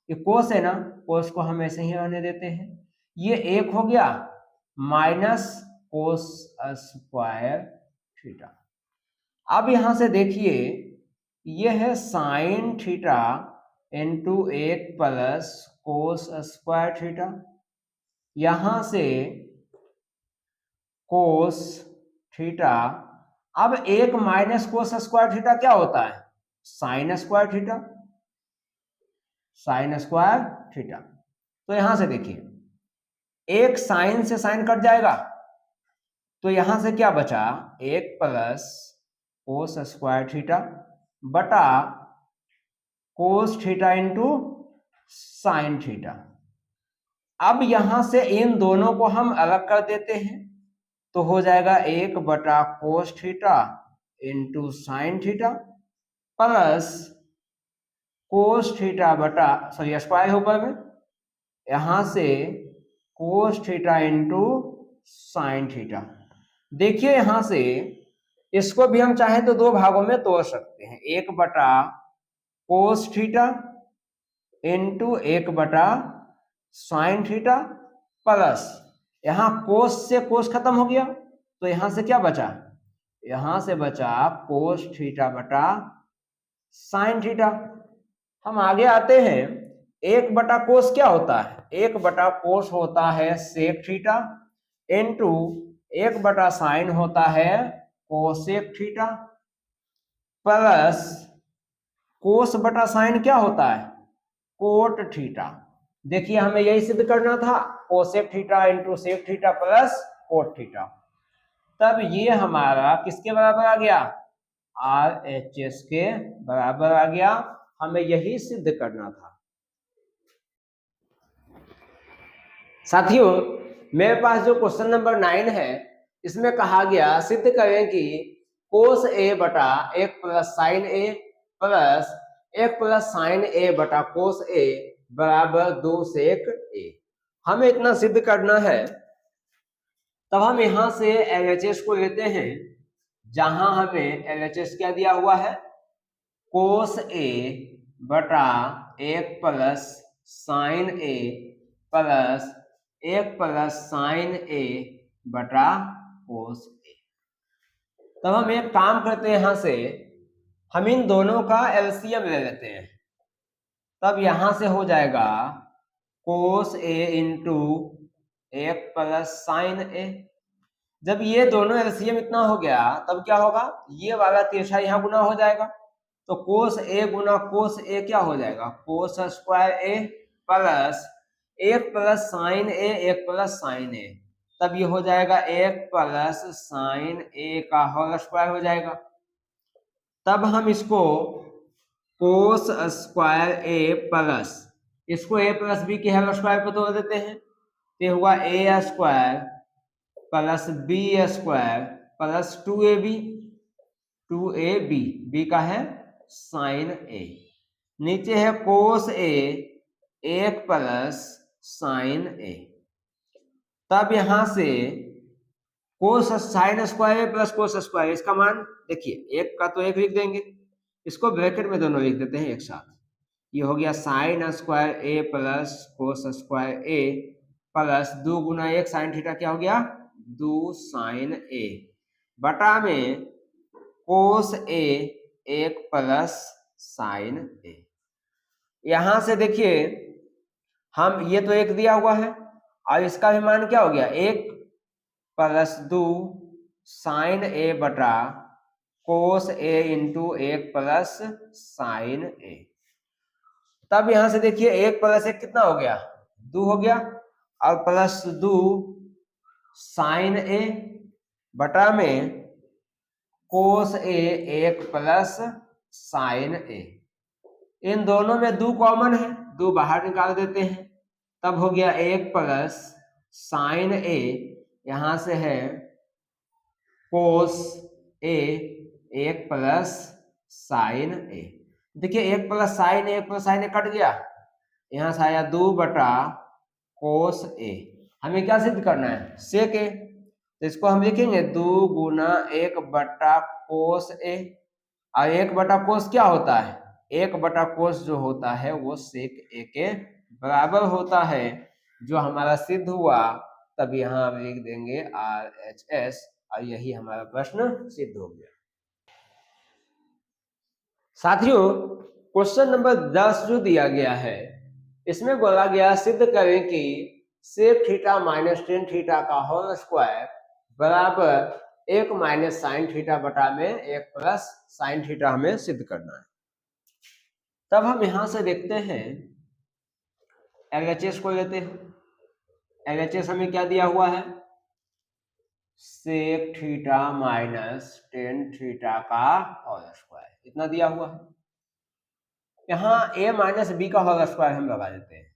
ये कोस है ना, कोस को हम ऐसे ही रहने देते हैं, ये एक हो गया माइनस कोस स्क्वायर थीटा। अब यहां से देखिए ये है sine theta into 1 plus cos square theta, यहां से कोस थीटा। अब 1 माइनस कोस स्क्वायर थीटा क्या होता है sine square theta, sign square theta. तो यहां से देखिए एक साइन से साइन कट जाएगा, तो यहां से क्या बचा 1 प्लस कोस स्क्वायर थीटा बटा cos theta into sine theta. अब यहां से इन दोनों को हम अलग कर देते हैं, तो हो जाएगा 1 बटा cos theta into sine theta plus cos theta बटा सॉरी स्क्वायर ऊपर में, यहां से cos theta into sine theta. देखिए यहां से इसको भी हम चाहें तो दो भागों में तोड़ सकते हैं, 1 बटा कोस थीटा इंटू 1 बटा साइन थीटा प्लस यहां कोस से कोस खत्म हो गया, तो यहां से क्या बचा, यहां से बचा कोस थीटा बटा साइन थीटा। हम आगे आते हैं, 1 बटा कोस क्या होता है, 1 बटा कोस होता है सेक थीटा इंटू 1 बटा साइन होता है कोसेक थीटा प्लस कोस बटा साइन क्या होता है कोट थीटा। देखिए हमें यही सिद्ध करना था, cosec theta into sec theta plus cot theta. तब ये हमारा किसके बराबर आ गया RHS के बराबर आ गया, हमें यही सिद्ध करना था। साथियों मेरे पास जो क्वेश्चन नंबर 9 है इसमें कहा गया सिद्ध करें कि कोस ए बटा 1 plus sign A plus 1 plus sign ए बटा कोस ए बराबर 2 सेक ए। हमें इतना सिद्ध करना है, तब हम यहां से LHS को लेते हैं, जहां हमें LHS क्या दिया हुआ है कोस ए बटा 1 plus sign A plus 1 plus sign ए बटा कोस ए। तब हम एक काम करते हैं, यहां से हम इन दोनों का एलसीएम ले लेते हैं, तब यहां से हो जाएगा कोस ए इंटू 1 प्लस साइन ए। जब ये दोनों एलसीएम इतना हो गया तब क्या होगा, ये वाला तिरछा यहाँ गुना हो जाएगा, तो कोस ए गुना कोस ए क्या हो जाएगा cos square A plus 1 plus sign A 1 plus sign ए, तब ये हो जाएगा 1 प्लस साइन ए का होल स्क्वायर हो जाएगा। तब हम इसको कोस स्क्वायर ए प्लस इसको ए प्लस बी के होल स्क्वायर पे तोड़ देते हैं, तो हुआ A square plus B square plus 2ab, 2ab B का है साइन ए, नीचे है कोस ए 1 प्लस साइन ए। तब यहां से कोस sine square plus cos square, इसका मान देखिए 1 का तो 1 लिख देंगे, इसको ब्रैकेट में दोनों लिख देते हैं एक साथ, ये हो गया sine square A plus cos square A plus 2 गुना 1 साइन थीटा क्या हो गया 2 साइन ए बटा में कोस ए 1 प्लस साइन ए। यहां से देखिए हम ये तो 1 दिया हुआ है और इसका भी मान क्या हो गया 1 प्लस 2 साइन ए बटा कोस ए इंटू 1 प्लस साइन ए। तब यहां से देखिए 1 प्लस 1 कितना हो गया 2 हो गया, और प्लस 2 साइन ए बटा में कोस ए 1 प्लस साइन ए। इन दोनों में 2 कॉमन है, 2 बाहर निकाल देते हैं, तब हो गया 1 प्लस साइन ए, यहां से है कोस ए, 1 प्लस साइन ए। देखिए 1 plus sign A, 1 plus sign A cut गया, यहां से आया 2 बटा कोस ए। हमें क्या सिद्ध करना है? सेक ए, तो इसको हम लिखेंगे 2 गुना 1 बटा कोस ए, और 1 बटा कोस क्या होता है? 1 बटा कोस जो होता है वो सेक ए के बराबर होता है, जो हमारा सिद्ध हुआ। तब यहाँ हम लिख देंगे RHS, और यही हमारा प्रश्न सिद्ध हो गया। साथियों, क्वेश्चन नंबर 10 जो दिया गया है, इसमें बोला गया सिद्ध करें कि sec theta minus tan theta का होल स्क्वायर बराबर 1 माइनस साइन थीटा बटा में 1 प्लस साइन थीटा हमें सिद्ध करना है। तब हम यहां से देखते हैं, LHS को लेते हैं। LHS हमें क्या दिया हुआ है? Sec theta minus tan theta का होल स्क्वायर, इतना दिया हुआ है। यहाँ a माइनस बी का होल स्क्वायर हम लगा देते हैं,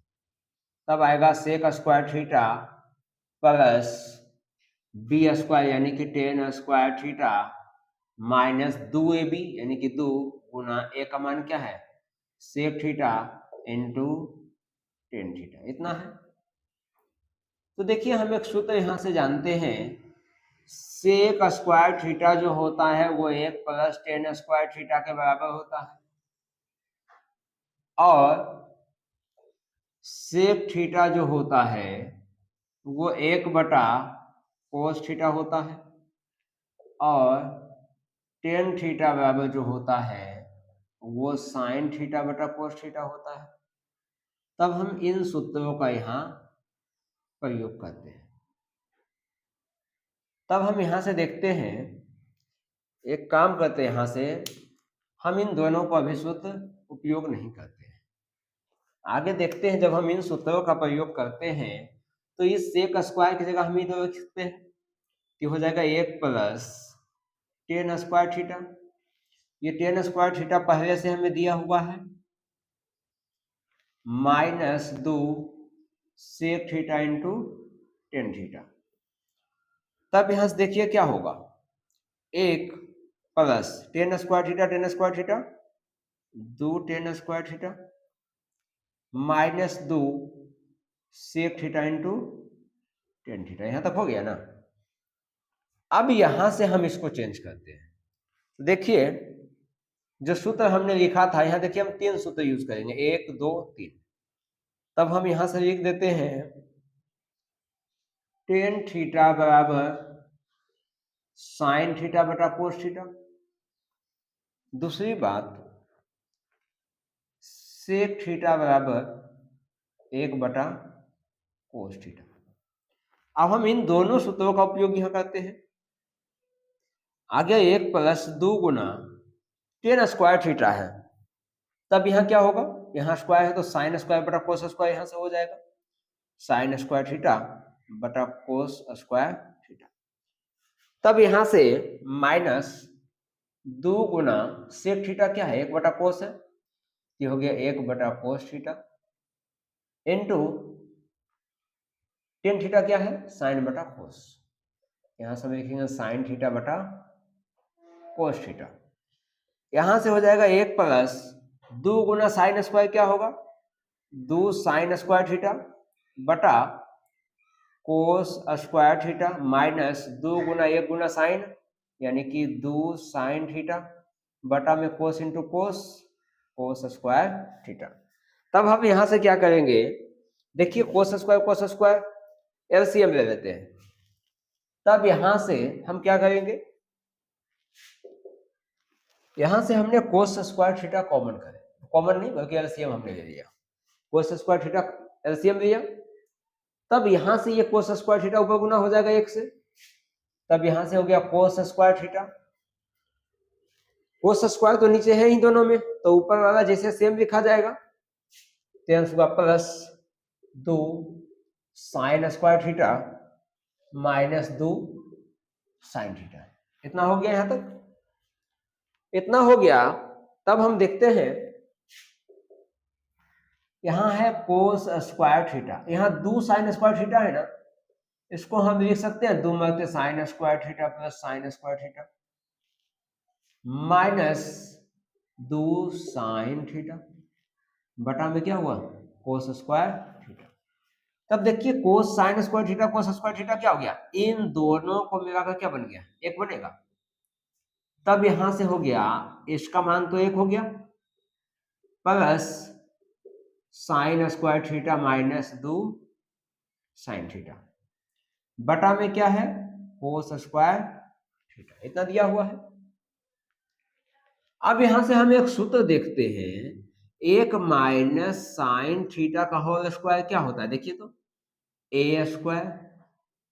तब आएगा sec square theta plus B square यानी कि ten square theta minus 2ab यानी कि 2 गुना a का मान क्या है? Sec theta into tan theta, इतना है। तो देखिए हम एक सूत्र यहां से जानते हैं, सेक स्क्वायर थीटा जो होता है वो 1 प्लस टेन स्क्वायर थीटा के बराबर होता है, और सेक थीटा जो होता है वो 1 बटा कोस थीटा होता है, और टेन थीटा बराबर जो होता है वो साइन थीटा बटा कोस थीटा होता है। तब हम इन सूत्रों का यहाँ प्रयोग करते हैं। तब हम यहाँ से देखते हैं, एक काम करते हैं, यहाँ से हम इन दोनों को अभी सूत्र उपयोग नहीं करते हैं। आगे देखते हैं, जब हम इन सूत्रों का प्रयोग करते हैं तो इस सेक स्क्वायर की जगह हम ये दो लिख सकते हैं कि हो जाएगा 1 प्लस टेन स्क्वायर थीटा। ये टेन स्क्वायर थीटा पहले से हमें दिया हुआ है, minus 2 sec theta into tan theta. तब यहां से देखिए क्या होगा, 1 plus tan square theta 2 tan square theta minus 2 sec theta into tan theta. यहां तक हो गया ना। अब यहां से हम इसको चेंज करते हैं। देखिए जो सूत्र हमने लिखा था, यहां देखिए हम 3 सूत्र यूज करेंगे, 1 2 3। तब हम यहां से लिख देते हैं टेन थीटा बराबर साइन थीटा बटा कोस थीटा। दूसरी बात, सेक थीटा बराबर 1 बटा कोस थीटा। अब हम इन दोनों सूत्रों का उपयोग यहां करते हैं। आगे 1 प्लस 2 गुना टेन स्क्वायर थीटा है, तब यहां क्या होगा, यहां स्क्वायर है तो साइन स्क्वायर बटा कोस स्क्वायर यहां से हो जाएगा, साइन स्क्वायर थीटा बटा कोस स्क्वायर थीटा। तब यहां से माइनस 2 गुना सेक थीटा क्या है, 1 बटा कोस है, ये हो गया 1 बटा cos theta into tan theta क्या है, साइन बटा कोस। यहां से हम लिखेंगे साइन थीटा बटा कोस थीटा। यहां से हो जाएगा 1 प्लस 2 गुना साइन स्क्वायर क्या होगा, 2 साइन स्क्वायर थीटा बटा कोस स्क्वायर थीटा माइनस 2 गुना 1 गुना साइन यानी कि 2 साइन थीटा बटा में cos into cos, cos square theta. तब हम यहां से क्या करेंगे, देखिए कोस स्क्वायर एलसीएम ले लेते हैं। तब यहां से हम क्या करेंगे, यहां से हमने कोस स्क्वायर थीटा कॉमन करे, कॉमन नहीं बल्कि एलसीएम हमने ले लिया, कोस स्क्वायर थीटा एलसीएम लिया। तब यहां से ये कोस स्क्वायर थीटा ऊपर गुना हो जाएगा 1 से, तब यहां से हो गया कोस स्क्वायर थीटा। कोस स्क्वायर तो नीचे है ही दोनों में, तो ऊपर वाला जैसे सेम लिखा जाएगा, ten square plus 2 sign square theta minus 2 sine theta. इतना हो गया यहां तक, इतना हो गया। तब हम देखते हैं यहाँ है कोस स्क्वायर थीटा, यहाँ 2 साइन स्क्वायर थीटा है ना, इसको हम लिख सकते हैं 2 मरते sign square theta plus sine square theta minus 2 sine theta बटा में क्या हुआ कोस स्क्वायर थीटा। तब देखिए कोस sign square theta cos square theta क्या हो गया, इन दोनों को मिलाकर क्या बन गया, एक बनेगा। तब यहां से हो गया इसका मान तो एक हो गया plus sine square theta minus 2 sine theta बटा में क्या है कोस स्क्वायर थीटा, इतना दिया हुआ है। अब यहां से हम एक सूत्र देखते हैं, एक माइनस साइन थीटा का होल स्क्वायर क्या होता है, देखिए तो A square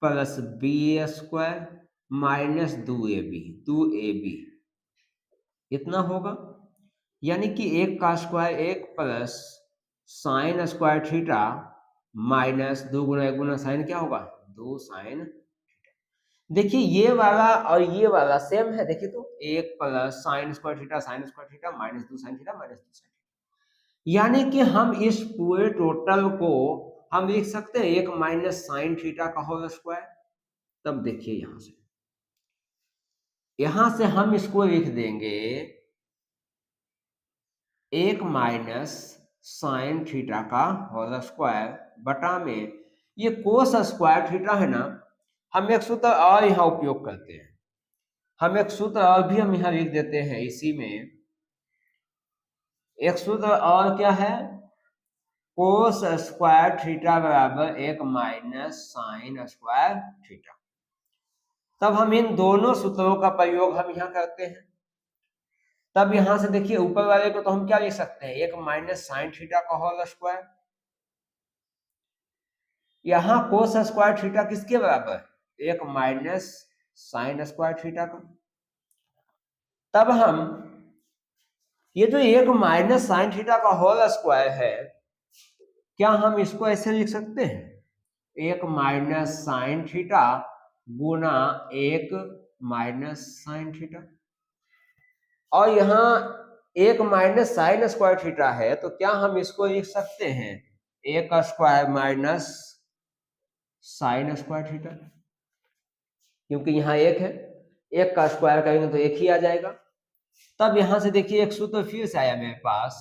plus B square minus 2ab इतना होगा। यानी कि एक का स्क्वायर एक plus sine square theta minus 2 गुना 1 गुना साइन क्या होगा 2 साइन। देखिए ये वाला और ये वाला सेम है, देखिए तो एक plus sine square theta minus 2 sine theta minus 2 sine theta. यानी कि हम इस पूरे टोटल को हम लिख सकते हैं एक माइनस साइन थीटा का होल स्क्वायर। तब देखिए यहां से हम इसको लिख देंगे एक माइनस साइन थीटा का होल स्क्वायर बटा में ये कोस स्क्वायर थीटा है ना, हम एक सूत्र और यहाँ उपयोग करते हैं, हम एक सूत्र और भी हम यहाँ लिख देते हैं इसी में। एक सूत्र और क्या है, कोस स्क्वायर थीटा बराबर एक माइनस साइन स्क्वायर थीटा। तब हम इन दोनों सूत्रों का प्रयोग हम यहाँ करते हैं। तब यहां से देखिए ऊपर वाले को तो हम क्या लिख सकते हैं एक माइनस साइन थीटा का होल स्क्वायर, यहां कोस स्क्वायर थीटा किसके बराबर एक माइनस साइन स्क्वायर थीटा का। तब हम ये जो एक माइनस साइन थीटा का होल स्क्वायर है, क्या हम इसको ऐसे लिख सकते हैं एक माइनस साइन थीटा गुना एक माइनस साइन थीटा, और यहाँ एक माइनस साइन स्क्वायर थीटा है तो क्या हम इसको लिख सकते हैं एक square minus sign square theta, क्योंकि यहाँ एक है, एक का स्क्वायर करेंगे तो एक ही आ जाएगा। तब यहां से देखिए एक सूत्र फिर से आया मेरे पास,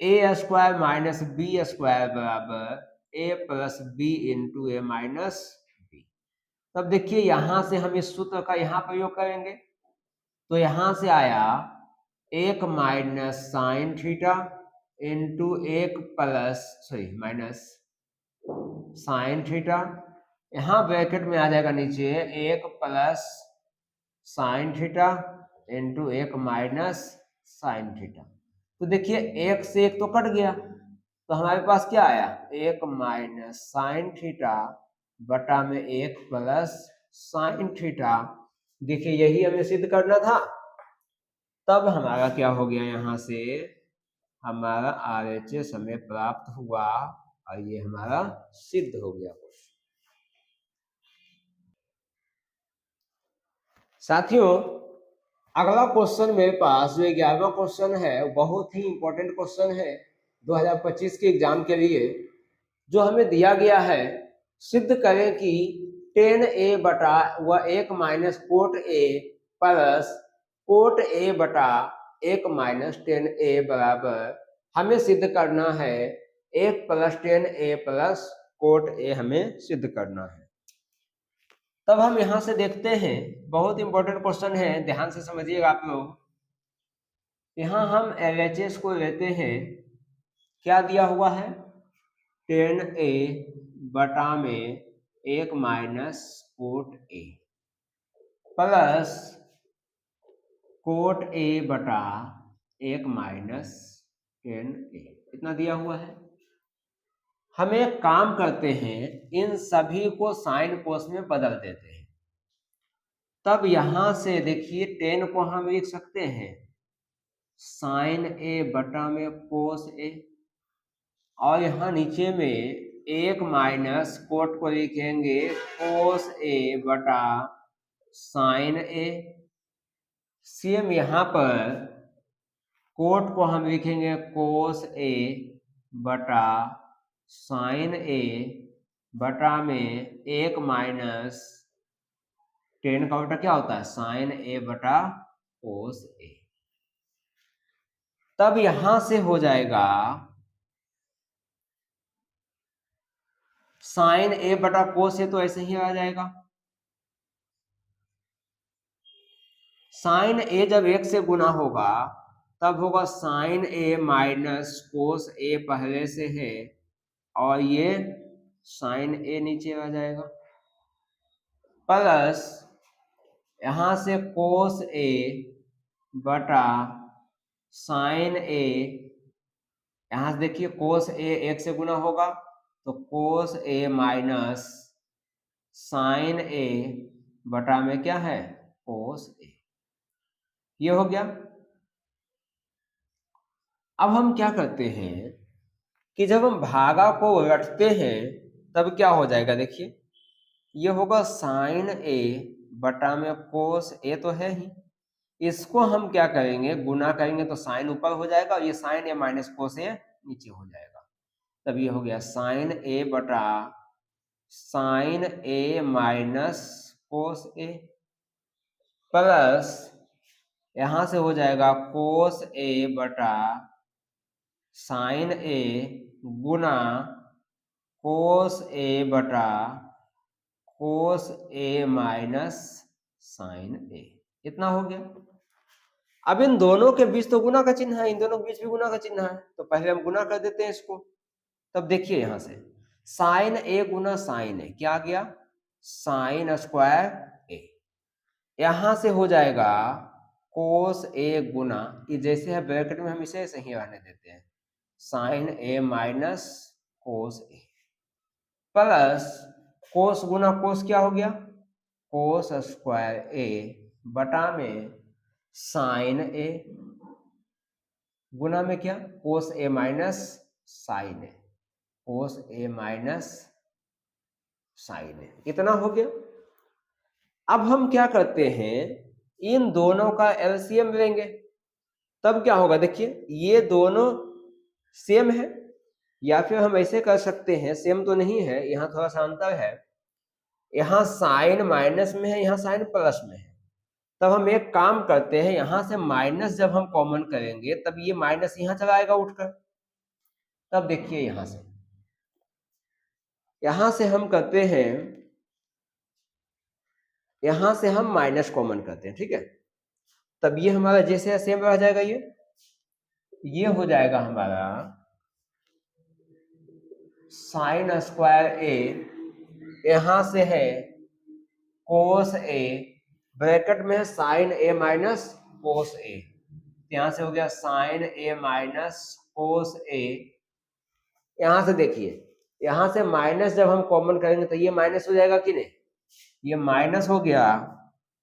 ए स्क्वायर माइनस बी स्क्वायर बराबर ए plus B into A minus B. तब देखिए यहां से हम इस सूत्र का यहाँ प्रयोग करेंगे तो यहां से आया एक माइनस साइन थीटा इंटू एक प्लस माइनस साइन थीटा, यहां ब्रैकेट में आ जाएगा नीचे एक प्लस साइन थीटा इंटू एक माइनस साइन थीटा। तो देखिए एक से एक तो कट गया तो हमारे पास क्या आया एक माइनस साइन थीटा बटा में एक प्लस साइन थीटा। देखिए यही हमें सिद्ध करना था। तब हमारा क्या हो गया, यहां से हमारा RHS हमें प्राप्त हुआ और ये हमारा सिद्ध हो गया। साथियों अगला क्वेश्चन मेरे पास जो 11वां क्वेश्चन है, बहुत ही इंपॉर्टेंट क्वेश्चन है 2025 के एग्जाम के लिए, जो हमें दिया गया है सिद्ध करें कि tan A बटा व एक minus cot A plus coat A बटा एक माइनस tan A बराबर, हमें सिद्ध करना है एक plus tan A plus coat A हमें सिद्ध करना है। तब हम यहां से देखते हैं, बहुत इंपॉर्टेंट क्वेश्चन है, ध्यान से समझिएगा आप लोग। यहां हम LHS को लेते हैं, क्या दिया हुआ है tan A बटा में एक minus cot A plus coat A बटा एक माइनस tan A, इतना दिया हुआ है। हम एक काम करते हैं, इन सभी को साइन कोस में बदल देते हैं। तब यहां से देखिए tan को हम लिख सकते हैं साइन A बटा में कोस A, और यहाँ नीचे में एक माइनस कोट को लिखेंगे कोस A बटा साइन A। सेम यहाँ पर कोट को हम लिखेंगे कोस A बटा साइन ए बटा में 1 माइनस टेन का उल्टा क्या होता है, साइन ए बटा कोस ए। तब यहां से हो जाएगा साइन ए बटा कोस ए, तो ऐसे ही आ जाएगा। साइन ए जब 1 से गुना होगा तब होगा साइन ए माइनस कोस ए पहले से है, और ये साइन ए नीचे आ जाएगा, प्लस यहां से कोस ए बटा साइन ए। यहां से देखिए कोस ए 1 से गुना होगा तो कोस ए माइनस साइन ए बटा में क्या है, कोस ए। ये हो गया। अब हम क्या करते हैं कि जब हम भागा को रटते हैं तब क्या हो जाएगा, देखिए ये होगा साइन ए बटा में कोस ए तो है ही, इसको हम क्या करेंगे, गुना करेंगे तो साइन ऊपर हो जाएगा और ये साइन ए माइनस कोस ए नीचे हो जाएगा। तब ये हो गया साइन ए बटा sign A minus cos A, plus यहां से हो जाएगा कोस ए बटा साइन ए गुना कोस ए बटा कोस ए माइनस साइन ए। इतना हो गया। अब इन दोनों के बीच तो गुना का चिन्ह है, इन दोनों के बीच भी गुना का चिन्ह है, तो पहले हम गुना कर देते हैं इसको। तब देखिए यहां से साइन ए गुना साइन ए क्या आ गया, साइन स्क्वायर ए। यहां से हो जाएगा कोस ए गुना, ये जैसे है ब्रैकेट में हम इसे ऐसे ही रहने देते हैं, sign A minus cos A, plus cos गुना कोस क्या हो गया, कोस स्क्वायर ए बटा में साइन ए गुना में क्या, कोस ए माइनस साइन ए, कोस ए माइनस साइन ए। इतना हो गया। अब हम क्या करते हैं, इन दोनों का एलसीएम लेंगे, तब क्या होगा, देखिए ये दोनों सेम है, या फिर हम ऐसे कर सकते हैं, सेम तो नहीं है, यहाँ थोड़ा सा अंतर है, यहाँ साइन माइनस में है, यहाँ साइन प्लस में है। तब हम एक काम करते हैं, यहां से माइनस जब हम कॉमन करेंगे तब ये माइनस यहां चला आएगा उठकर। तब देखिए यहां से हम करते हैं, यहां से हम माइनस कॉमन करते हैं, ठीक है। तब ये हमारा जैसे सेम रह जाएगा, ये हो जाएगा हमारा साइन स्क्वायर ए, यहां से है कोस ए, ब्रैकेट में है साइन ए माइनस कोस ए, यहां से हो गया साइन ए माइनस कोस ए। यहां से देखिए, यहां से माइनस जब हम कॉमन करेंगे तो ये माइनस हो जाएगा कि नहीं, ये माइनस हो गया,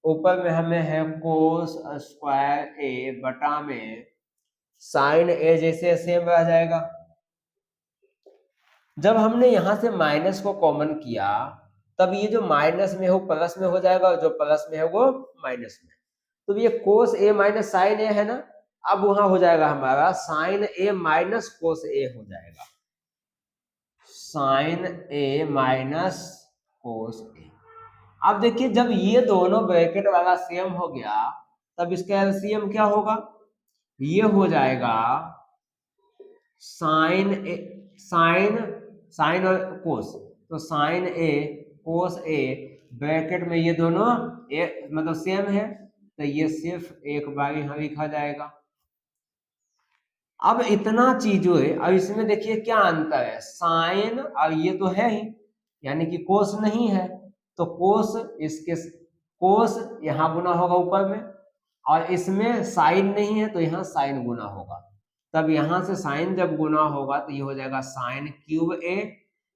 ऊपर में हमें है कोस स्क्वायर ए बटा में साइन ए जैसे सेम रह जाएगा। जब हमने यहां से माइनस को कॉमन किया तब ये जो माइनस में हो प्लस में हो जाएगा, और जो प्लस में है वो माइनस में। तो ये कोस ए माइनस साइन ए है ना, अब वहां हो जाएगा हमारा साइन ए माइनस कोस ए हो जाएगा, साइन ए माइनस कोस ए। अब देखिए जब ये दोनों ब्रैकेट वाला सेम हो गया तब इसका एलसीएम क्या होगा, ये हो जाएगा साइन ए, साइन और कोस, तो साइन ए कोस ए, ब्रैकेट में ये दोनों मतलब सेम है, तो ये सिर्फ एक बार यहां लिखा जाएगा। अब इतना चीजों है, अब इसमें देखिए क्या अंतर है, साइन और ये तो है ही, यानी कि कोस नहीं है, तो कोस इसके कोस यहां गुना होगा ऊपर में, और इसमें साइन नहीं है तो यहाँ साइन गुना होगा। तब यहां से साइन जब गुना होगा तो ये हो जाएगा साइन क्यूब ए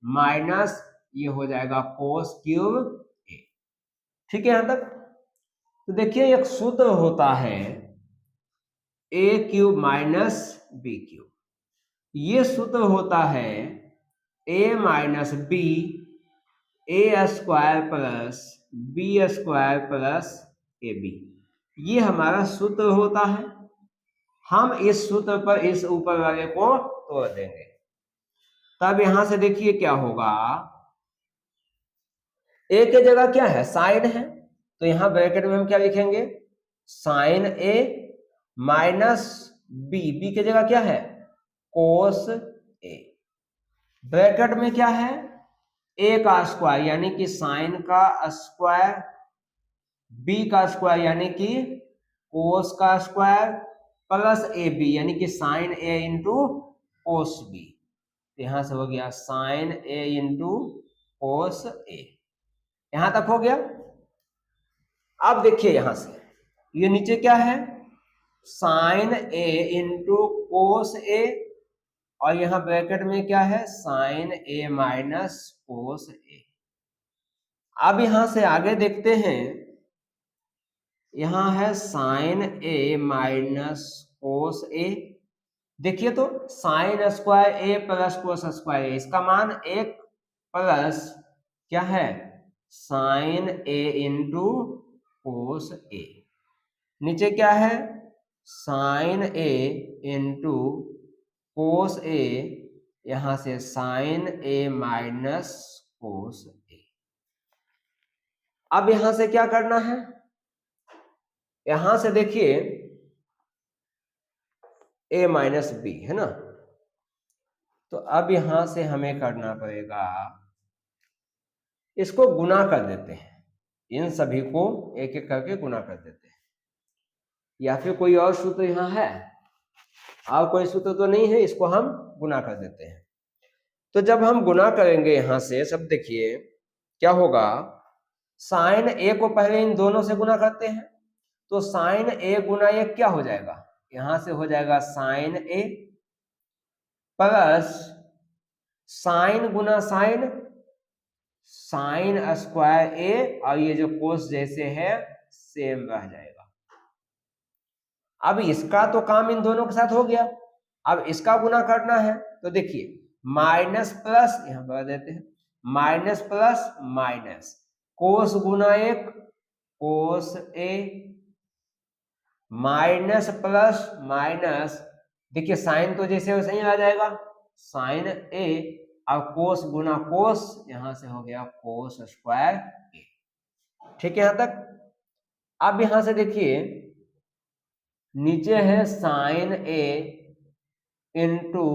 माइनस ये हो जाएगा कोस क्यूब ए। ठीक है यहां तक। तो देखिए एक सूत्र होता है A cube minus B cube, ये सूत्र होता है A minus B A square plus B square plus A B, ये हमारा सूत्र होता है। हम इस सूत्र पर इस ऊपर वाले को तोड़ देंगे, तब यहां से देखिए क्या होगा, ए की जगह क्या है, साइन है, तो यहां ब्रैकेट में हम क्या लिखेंगे, साइन ए माइनस बी, बी की जगह क्या है, कोस ए, ब्रैकेट में क्या है, ए का स्क्वायर यानी कि साइन का स्क्वायर, बी का स्क्वायर यानी कि कोस का स्क्वायर, प्लस ए बी यानी कि साइन ए इंटू कोस बी, यहां से हो गया साइन ए इंटू कोस ए, यहां तक हो गया। अब देखिए यहां से ये नीचे क्या है, साइन ए इंटू कोस ए, और यहां ब्रैकेट में क्या है, साइन ए माइनस कोस ए। अब यहां से आगे देखते हैं, यहां है साइन ए माइनस कोस ए, देखिए तो sine square A plus cos square ए, इसका मान एक प्लस क्या है, साइन ए इंटू कोस ए, नीचे क्या है, साइन ए इंटू कोस ए, यहां से साइन ए माइनस कोस ए। अब यहां से क्या करना है, यहां से देखिए a माइनस बी है ना, तो अब यहां से हमें करना पड़ेगा, इसको गुना कर देते हैं, इन सभी को एक एक करके गुना कर देते हैं, या फिर कोई और सूत्र यहां है, और कोई सूत्र तो नहीं है, इसको हम गुना कर देते हैं। तो जब हम गुना करेंगे यहां से, सब देखिए क्या होगा, साइन ए को पहले इन दोनों से गुना करते हैं, तो साइन ए गुना ए क्या हो जाएगा, यहां से हो जाएगा साइन ए प्लस साइन गुना साइन, साइन स्क्वायर ए, और ये जो कोस जैसे है सेम रह जाएगा। अब इसका तो काम इन दोनों के साथ हो गया, अब इसका गुना करना है, तो देखिए माइनस प्लस यहां पर देते हैं, माइनस प्लस माइनस, कोस गुना एक कोस ए, माइनस प्लस माइनस, देखिए साइन तो जैसे वैसे ही आ जाएगा, साइन ए, और कोस गुना कोस, यहां से हो गया कोस स्क्वायर ए, ठीक है यहां तक। अब यहां से देखिए नीचे है साइन ए इंटू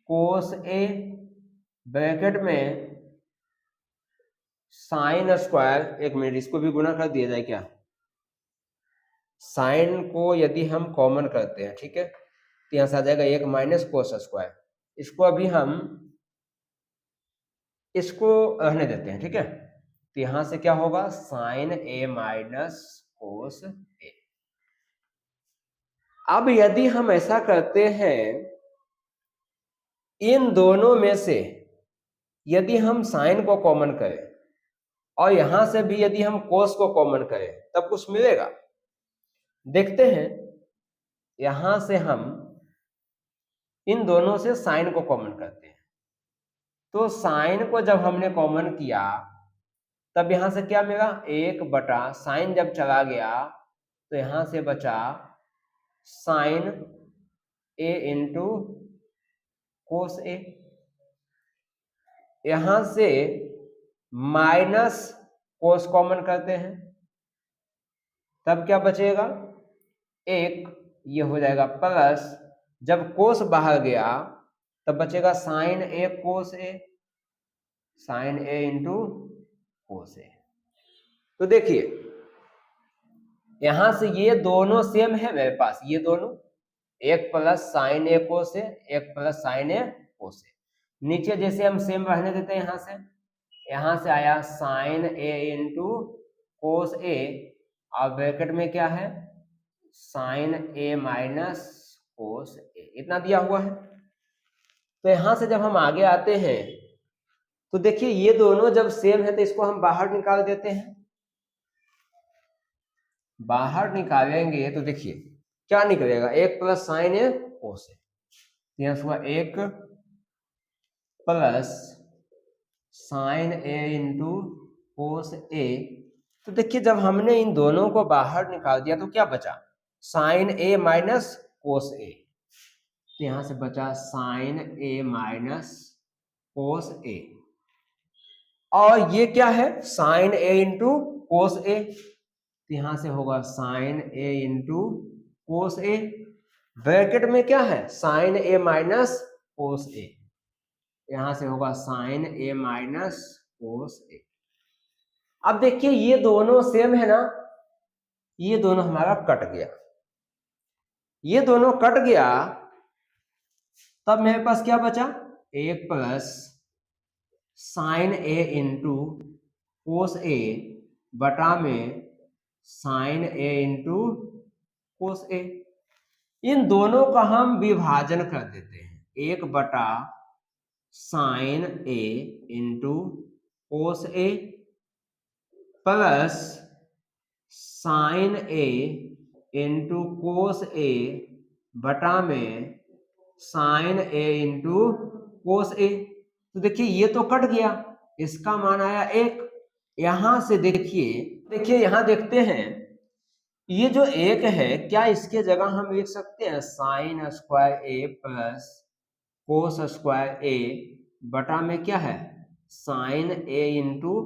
कोस ए, ब्रैकेट में साइन स्क्वायर, एक मिनट इसको भी गुना कर दिया जाए क्या, साइन को यदि हम कॉमन करते हैं, ठीक है, तो यहां से आ जाएगा एक माइनस कोस स्क्वायर, इसको अभी हम इसको रहने देते हैं, ठीक है, तो यहां से क्या होगा, साइन ए माइनस कोस ए। अब यदि हम ऐसा करते हैं, इन दोनों में से यदि हम साइन को कॉमन करें और यहां से भी यदि हम कोस को कॉमन करें, तब कुछ मिलेगा, देखते हैं, यहां से हम इन दोनों से साइन को कॉमन करते हैं, तो साइन को जब हमने कॉमन किया तब यहां से क्या मिला, एक बटा साइन जब चला गया तो यहां से बचा साइन ए इंटू कोस ए, यहां से माइनस कोस कॉमन करते हैं, तब क्या बचेगा, एक, ये हो जाएगा प्लस, जब कोस बाहर गया तब बचेगा साइन ए कोस ए, साइन ए इंटू कोस ए। तो देखिए यहां से ये दोनों सेम है मेरे पास, ये दोनों, एक प्लस साइन ए कोस ए, एक प्लस साइन ए कोस ए, नीचे जैसे हम सेम रहने देते हैं, यहां से आया साइन ए इंटू कोस ए, और ब्रैकेट में क्या है, साइन ए माइनस कोस ए, इतना दिया हुआ है। तो यहां से जब हम आगे आते हैं तो देखिए ये दोनों जब सेम है तो इसको हम बाहर निकाल देते हैं, बाहर निकालेंगे तो देखिए क्या निकलेगा, एक प्लस साइन ए कोस ए, यहां से हुआ एक प्लस साइन ए इंटू कोस ए। तो देखिए जब हमने इन दोनों को बाहर निकाल दिया तो क्या बचा, साइन ए माइनस कोस ए, तो यहां से बचा साइन ए माइनस कोस ए, और ये क्या है साइन ए इंटू कोस ए, तो यहां से होगा साइन ए इंटू कोस ए, ब्रैकेट में क्या है साइन ए माइनस कोस ए, यहां से होगा साइन ए माइनस कोस ए। अब देखिए ये दोनों सेम है ना, ये दोनों हमारा कट गया, ये दोनों कट गया, तब मेरे पास क्या बचा एक प्लस साइन ए इंटू कोस ए बटा में साइन ए इंटू कोस ए। इन दोनों का हम विभाजन कर देते हैं, एक बटा sign A into cos A plus sign A into cos ए बटा में साइन ए इंटू कोस ए। तो देखिए ये तो कट गया, इसका मान आया एक। यहां से देखिए यहां देखते हैं ये जो एक है, क्या इसके जगह हम लिख सकते हैं sine square A plus cos square ए बटा में क्या है sine A into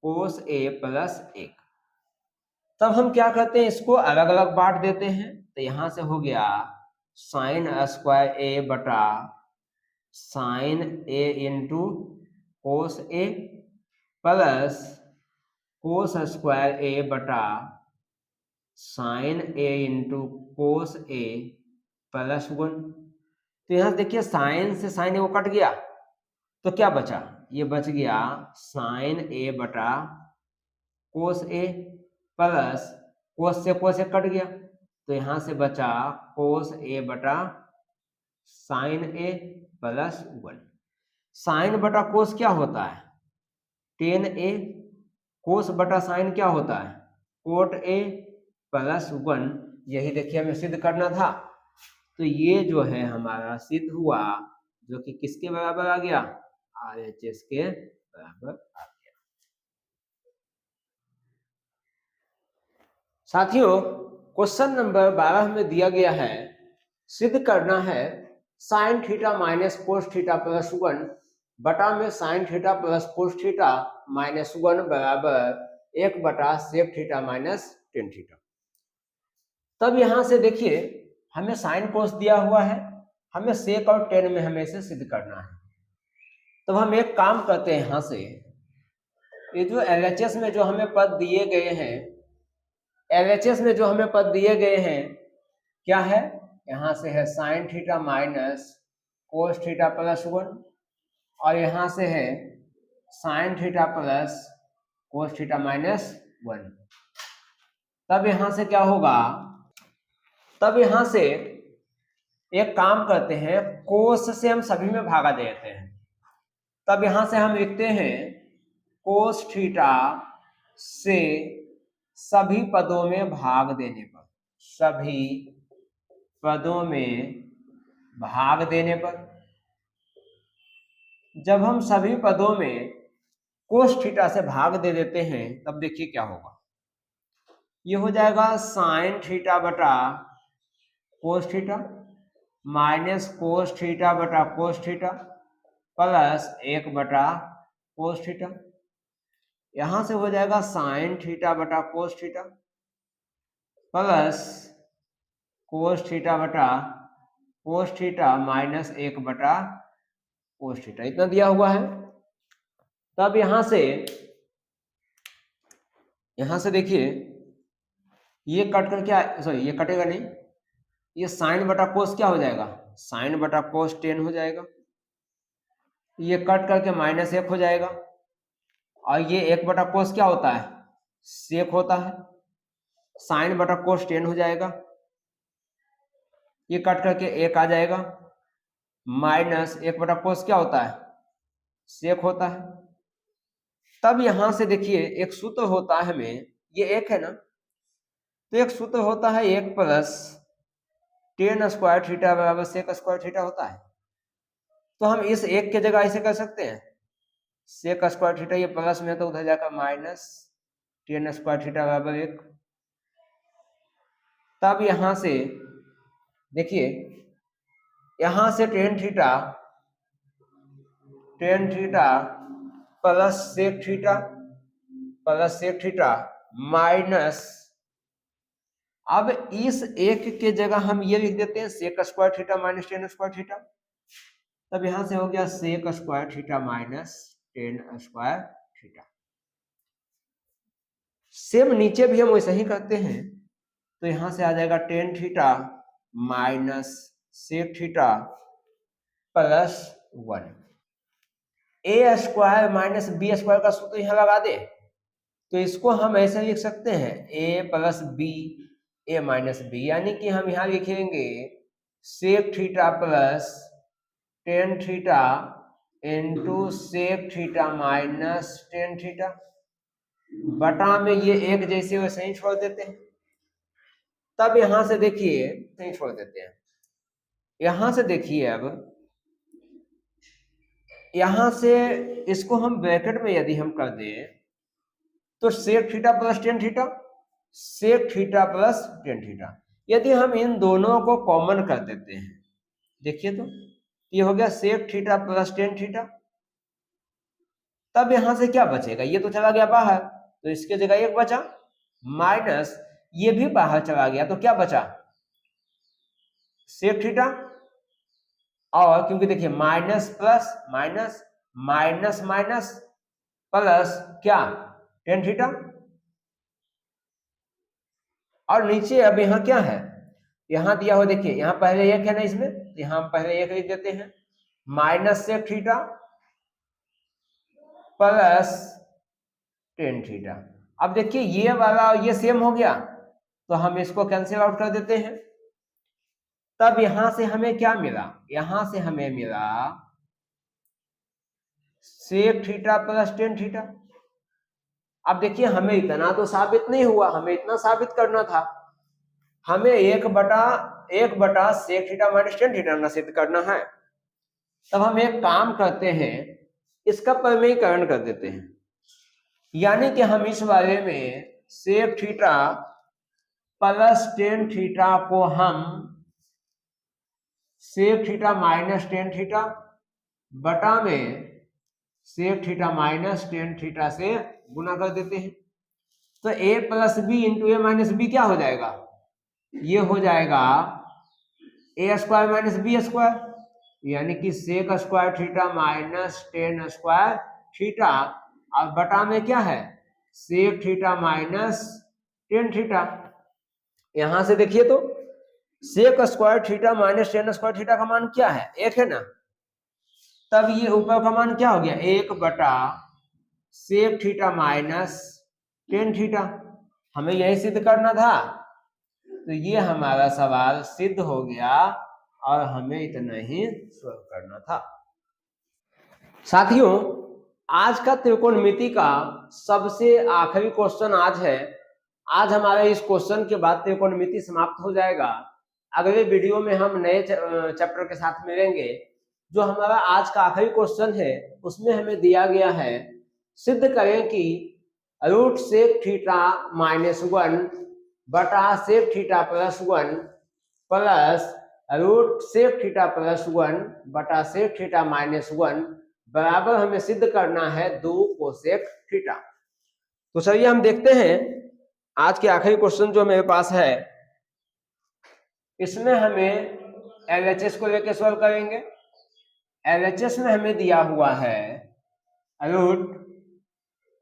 cos A plus एक। तब हम क्या करते हैं इसको अलग अलग बांट देते हैं, तो यहां से हो गया साइन स्क्वायर ए बटा sign A into cos A plus cos square ए बटा sign A into cos A plus 1। तो यहां देखिए साइन से साइन ए वो कट गया, तो क्या बचा ये बच गया साइन ए बटा कोस ए प्लस कोस से कोस ए कट गया, तो यहां से बचा कोस ए बटा साइन ए प्लस 1। साइन बटा कोस क्या होता है टेन ए, कोस बटा साइन क्या होता है कोट ए प्लस 1। यही देखिए हमें सिद्ध करना था, तो ये जो है हमारा सिद्ध हुआ, जो कि किसके बराबर आ गया RHS के बराबर आ गया। साथियों क्वेश्चन नंबर 12 में दिया गया है सिद्ध करना है sine theta minus cos theta plus 1 बटा में sine theta plus cos theta minus 1 बराबर 1 बटा sec theta minus tan theta. तब यहां से देखिए हमें साइन कोस दिया हुआ है, हमें सेक और टेन में हमें इसे सिद्ध करना है। तब हम एक काम करते हैं, यहां से ये जो LHS में जो हमें पद दिए गए हैं, LHS में जो हमें पद दिए गए हैं क्या है, यहां से है sine theta minus cos theta plus 1 और यहां से है sine theta plus cos theta minus 1। तब यहां से क्या होगा, तब यहां से एक काम करते हैं कोस से हम सभी में भागा देते हैं। तब यहां से हम लिखते हैं कोस थीटा से सभी पदों में भाग देने पर, सभी पदों में भाग देने पर, जब हम सभी पदों में कोस थीटा से भाग दे देते हैं तब देखिए क्या होगा, ये हो जाएगा साइन थीटा बटा कोस थीटा माइनस कोस थीटा बटा कोस थीटा प्लस 1 बटा कोस थीटा। यहां से हो जाएगा साइन थीटा बटा कोस थीटा प्लस कोस थीटा बटा कोस थीटा माइनस 1 बटा कोस थीटा, इतना दिया हुआ है। तब यहां से देखिए ये कट कर क्या, सॉरी ये कटेगा नहीं, ये साइन बटा कोस क्या हो जाएगा साइन बटा कोस 10 हो जाएगा, ये कट करके माइनस 1 हो जाएगा और ये 1 बटा कोस क्या होता है सेक होता है, साइन बटा कोस 10 हो जाएगा, ये कट करके 1 आ जाएगा, माइनस 1 बटा कोस क्या होता है सेक होता है। तब यहां से देखिए एक सूत्र होता है हमें, ये 1 है ना, तो एक सूत्र होता है 1 प्लस टेन स्क्वायर थीटा बराबर सेक स्क्वायर थीटा होता है। तो हम इस 1 के जगह ऐसे कर सकते हैं सेक स्क्वायर थीटा, ये प्लस में तो उधर जाकर माइनस टेन स्क्वायर थीटा बराबर 1। तब यहां से देखिए यहां से tan theta plus sec theta minus, अब इस एक के जगह हम ये लिख देते हैं sec square theta minus tan square theta, तब यहां से हो गया sec square theta minus tan square theta. Same नीचे भी हम वैसे ही करते हैं, तो यहां से आ जाएगा tan theta minus sec theta plus 1। A square minus B square का सूत्र यहां लगा दे, तो इसको हम ऐसे लिख सकते हैं A plus B A minus B, यानी कि हम यहां लिखेंगे sec theta plus tan theta into sec theta minus tan theta, बटा में ये एक जैसे वैसे ही छोड़ देते हैं। तब यहां से देखिए नहीं छोड़ देते हैं, यहां से देखिए, अब यहां से इसको हम ब्रैकेट में यदि हम कर दें तो sec theta plus tan theta, sec theta plus tan theta, यदि हम इन दोनों को कॉमन कर देते हैं, देखिए तो ये हो गया sec theta plus tan theta. तब यहां से क्या बचेगा, ये तो चला गया बाहर, तो इसके जगह एक बचा, माइनस ये भी बाहर चला गया, तो क्या बचा सेक थीटा, और क्योंकि देखिए minus plus minus minus minus plus क्या टेन थीटा, और नीचे अब यहां क्या है, यहां दिया हो देखिए, यहां पहले एक है ना, इसमें यहां हम पहले एक लिख देते हैं, minus sec theta plus tan theta. अब देखिए ये वाला और ये सेम हो गया, तो हम इसको कैंसिल आउट कर देते हैं। तब यहां से हमें क्या मिला, यहां से हमें मिला sec theta plus tan theta. अब देखिए हमें इतना तो साबित नहीं हुआ, हमें इतना साबित करना था, हमें एक बटा sec theta minus tan theta ना सिद्ध करना है। तब हम एक काम करते हैं, इसका प्रमेयीकरण कर देते हैं, यानी कि हम इस वाले में sec theta plus tan theta को हम sec theta minus tan theta बटा में sec theta minus tan theta से गुना कर देते हैं। तो a plus B into A minus B क्या हो जाएगा, ये हो जाएगा A square minus B square, यानी कि sec square theta minus tan square theta, और बटा में क्या है sec theta minus tan theta. यहां से देखिए तो sec square theta minus tan square theta का मान क्या है, एक है ना, तब ये ऊपर का मान क्या हो गया, एक बटा sec theta minus tan theta. हमें यही सिद्ध करना था, तो ये हमारा सवाल सिद्ध हो गया और हमें इतना ही सॉल्व करना था। साथियों, आज का त्रिकोणमिति का सबसे आखिरी क्वेश्चन आज है। आज हमारा इस क्वेश्चन के बाद त्रिकोणमिति समाप्त हो जाएगा। अगले वीडियो में हम नए चैप्टर के साथ मिलेंगे। जो हमारा आज का आखिरी क्वेश्चन है उसमें हमें दिया गया है, सिद्ध करें कि रूट सेक थीटा माइनस 1 बटा sec theta plus 1 plus root sec theta plus 1 बटा सेक थीटा माइनस 1 बराबर हमें सिद्ध करना है 2 कोसेक थीटा। तो चलिए हम देखते हैं आज के आखिरी क्वेश्चन जो मेरे पास है, इसमें हमें LHS को लेकर सॉल्व करेंगे। LHS में हमें दिया हुआ है root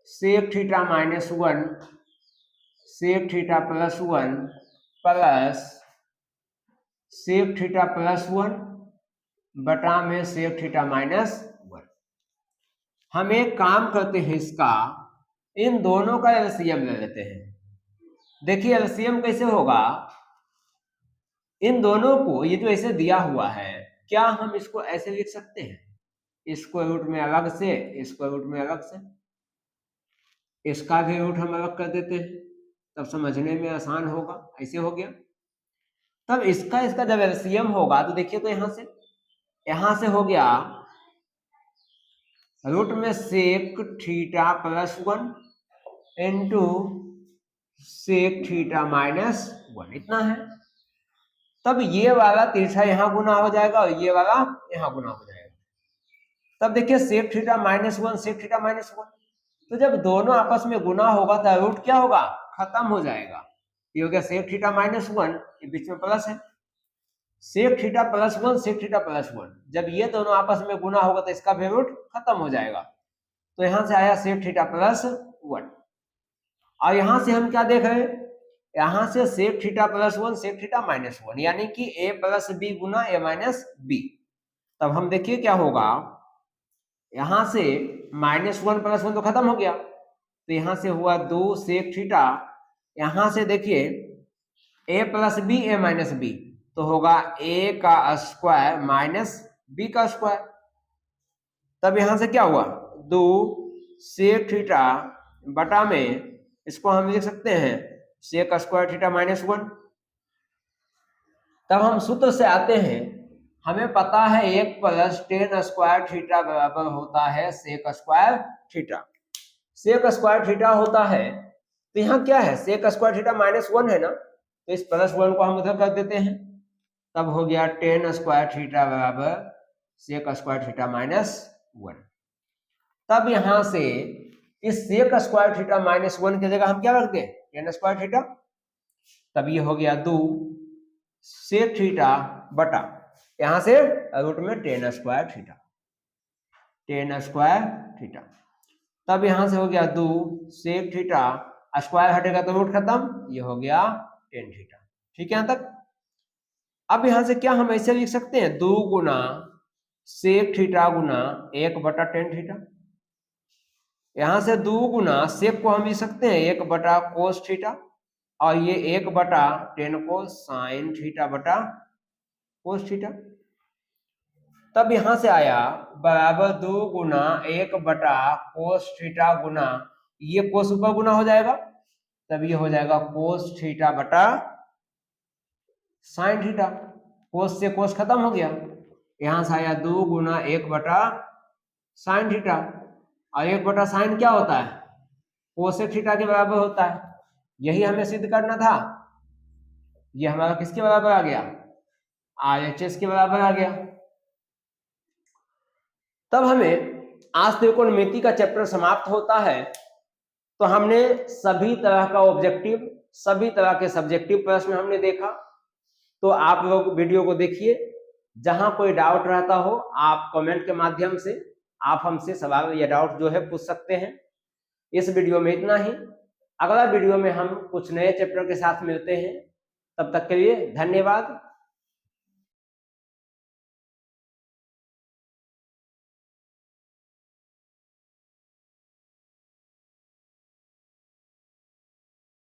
sec theta minus 1 sec theta plus 1 plus sec theta plus 1 बटा में सेक थीटा माइनस 1। हम एक काम करते हैं, इसका इन दोनों का एलसीएम ले लेते हैं। देखिए एलसीएम कैसे होगा, इन दोनों को ये जो ऐसे दिया हुआ है, क्या हम इसको ऐसे लिख सकते हैं, स्क्वायर रूट में अलग से, स्क्वायर रूट में अलग से, इसका भी रूट हम अलग कर देते हैं, तब समझने में आसान होगा। ऐसे हो गया। तब इसका जब एलसीएम होगा तो देखिए तो यहां से हो गया रूट में sec theta plus 1 into sec theta minus 1, इतना है। तब ये वाला तिरछा यहाँ गुना हो जाएगा और ये वाला यहाँ गुना हो जाएगा। तब देखिए सेक थीटा -1 सेक थीटा -1, तो जब दोनों आपस में गुना होगा तो रूट क्या होगा, खत्म हो जाएगा। ये हो गया सेक थीटा -1, ये बीच में प्लस है, सेक थीटा +1 सेक थीटा +1, जब ये दोनों आपस में गुना होगा तो इसका भी रूट खत्म हो जाएगा। तो यहां से आया सेक थीटा +1। और यहां से हम क्या देख रहे हैं, यहां से सेक थीटा +1 सेक थीटा -1, यानी कि a + b Guna a - b। तब हम देखिए क्या होगा, यहां से -1 + 1 तो खत्म हो गया, तो यहां से हुआ 2 सेक थीटा, यहां से देखिए a + b a - b, तो होगा a का स्क्वायर माइनस b का स्क्वायर। तब यहां से क्या हुआ, 2 सेक थीटा बटा में इसको हम लिख सकते हैं सेक स्क्वायर थीटा -1। तब हम सूत्र से आते हैं, हमें पता है 1 + tan स्क्वायर थीटा बराबर होता है sec square theta. Sec square theta होता है, तो यहाँ क्या है, सेक स्क्वायर थीटा -1 है ना, तो इस +1 को हम उधर कर देते हैं। तब हो गया tan स्क्वायर थीटा बराबर सेक स्क्वायर थीटा -1। तब यहां से इस सेक स्क्वायर थीटा -1 की जगह हम क्या रख दें, tan स्क्वायर थीटा। तब ये हो गया 2 सेक थीटा बटा, यहां से रूट में tan square theta, tan square theta. तब यहां से हो गया 2 सेक थीटा, स्क्वायर हटेगा तो रूट खत्म, ये हो गया tan थीटा। ठीक है यहां तक। अब यहां से क्या हम ऐसे लिख सकते हैं, 2 गुना सेक थीटा गुना 1 बटा tan थीटा। यहां से 2 गुना सेक को हम लिख सकते हैं 1 बटा कोस थीटा, और ये 1 बटा tan को साइन थीटा बटा कोस थीटा। तब यहां से आया बराबर 2 गुना 1 बटा कोस थीटा गुना, ये कोस ऊपर गुना हो जाएगा, तब ये हो जाएगा कोस थीटा बटा साइन थीटा। कोस से कोस खत्म हो गया, यहां से आया 2 गुना 1 बटा साइन थीटा, और 1 बटा साइन क्या होता है, कोसेक थीटा के बराबर होता है। यही हमें सिद्ध करना था। ये हमारा किसके बराबर आ गया, RHS के बराबर आ गया। तब हमें आज त्रिकोणमिति का चैप्टर समाप्त होता है। तो हमने सभी तरह का ऑब्जेक्टिव, सभी तरह के सब्जेक्टिव प्रश्न हमने देखा। तो आप लोग वीडियो को देखिए, जहां कोई डाउट रहता हो आप कमेंट के माध्यम से आप हमसे सवाल या डाउट जो है पूछ सकते हैं। इस वीडियो में इतना ही, अगला वीडियो में हम कुछ नए चैप्टर के साथ मिलते हैं। तब तक के लिए धन्यवाद।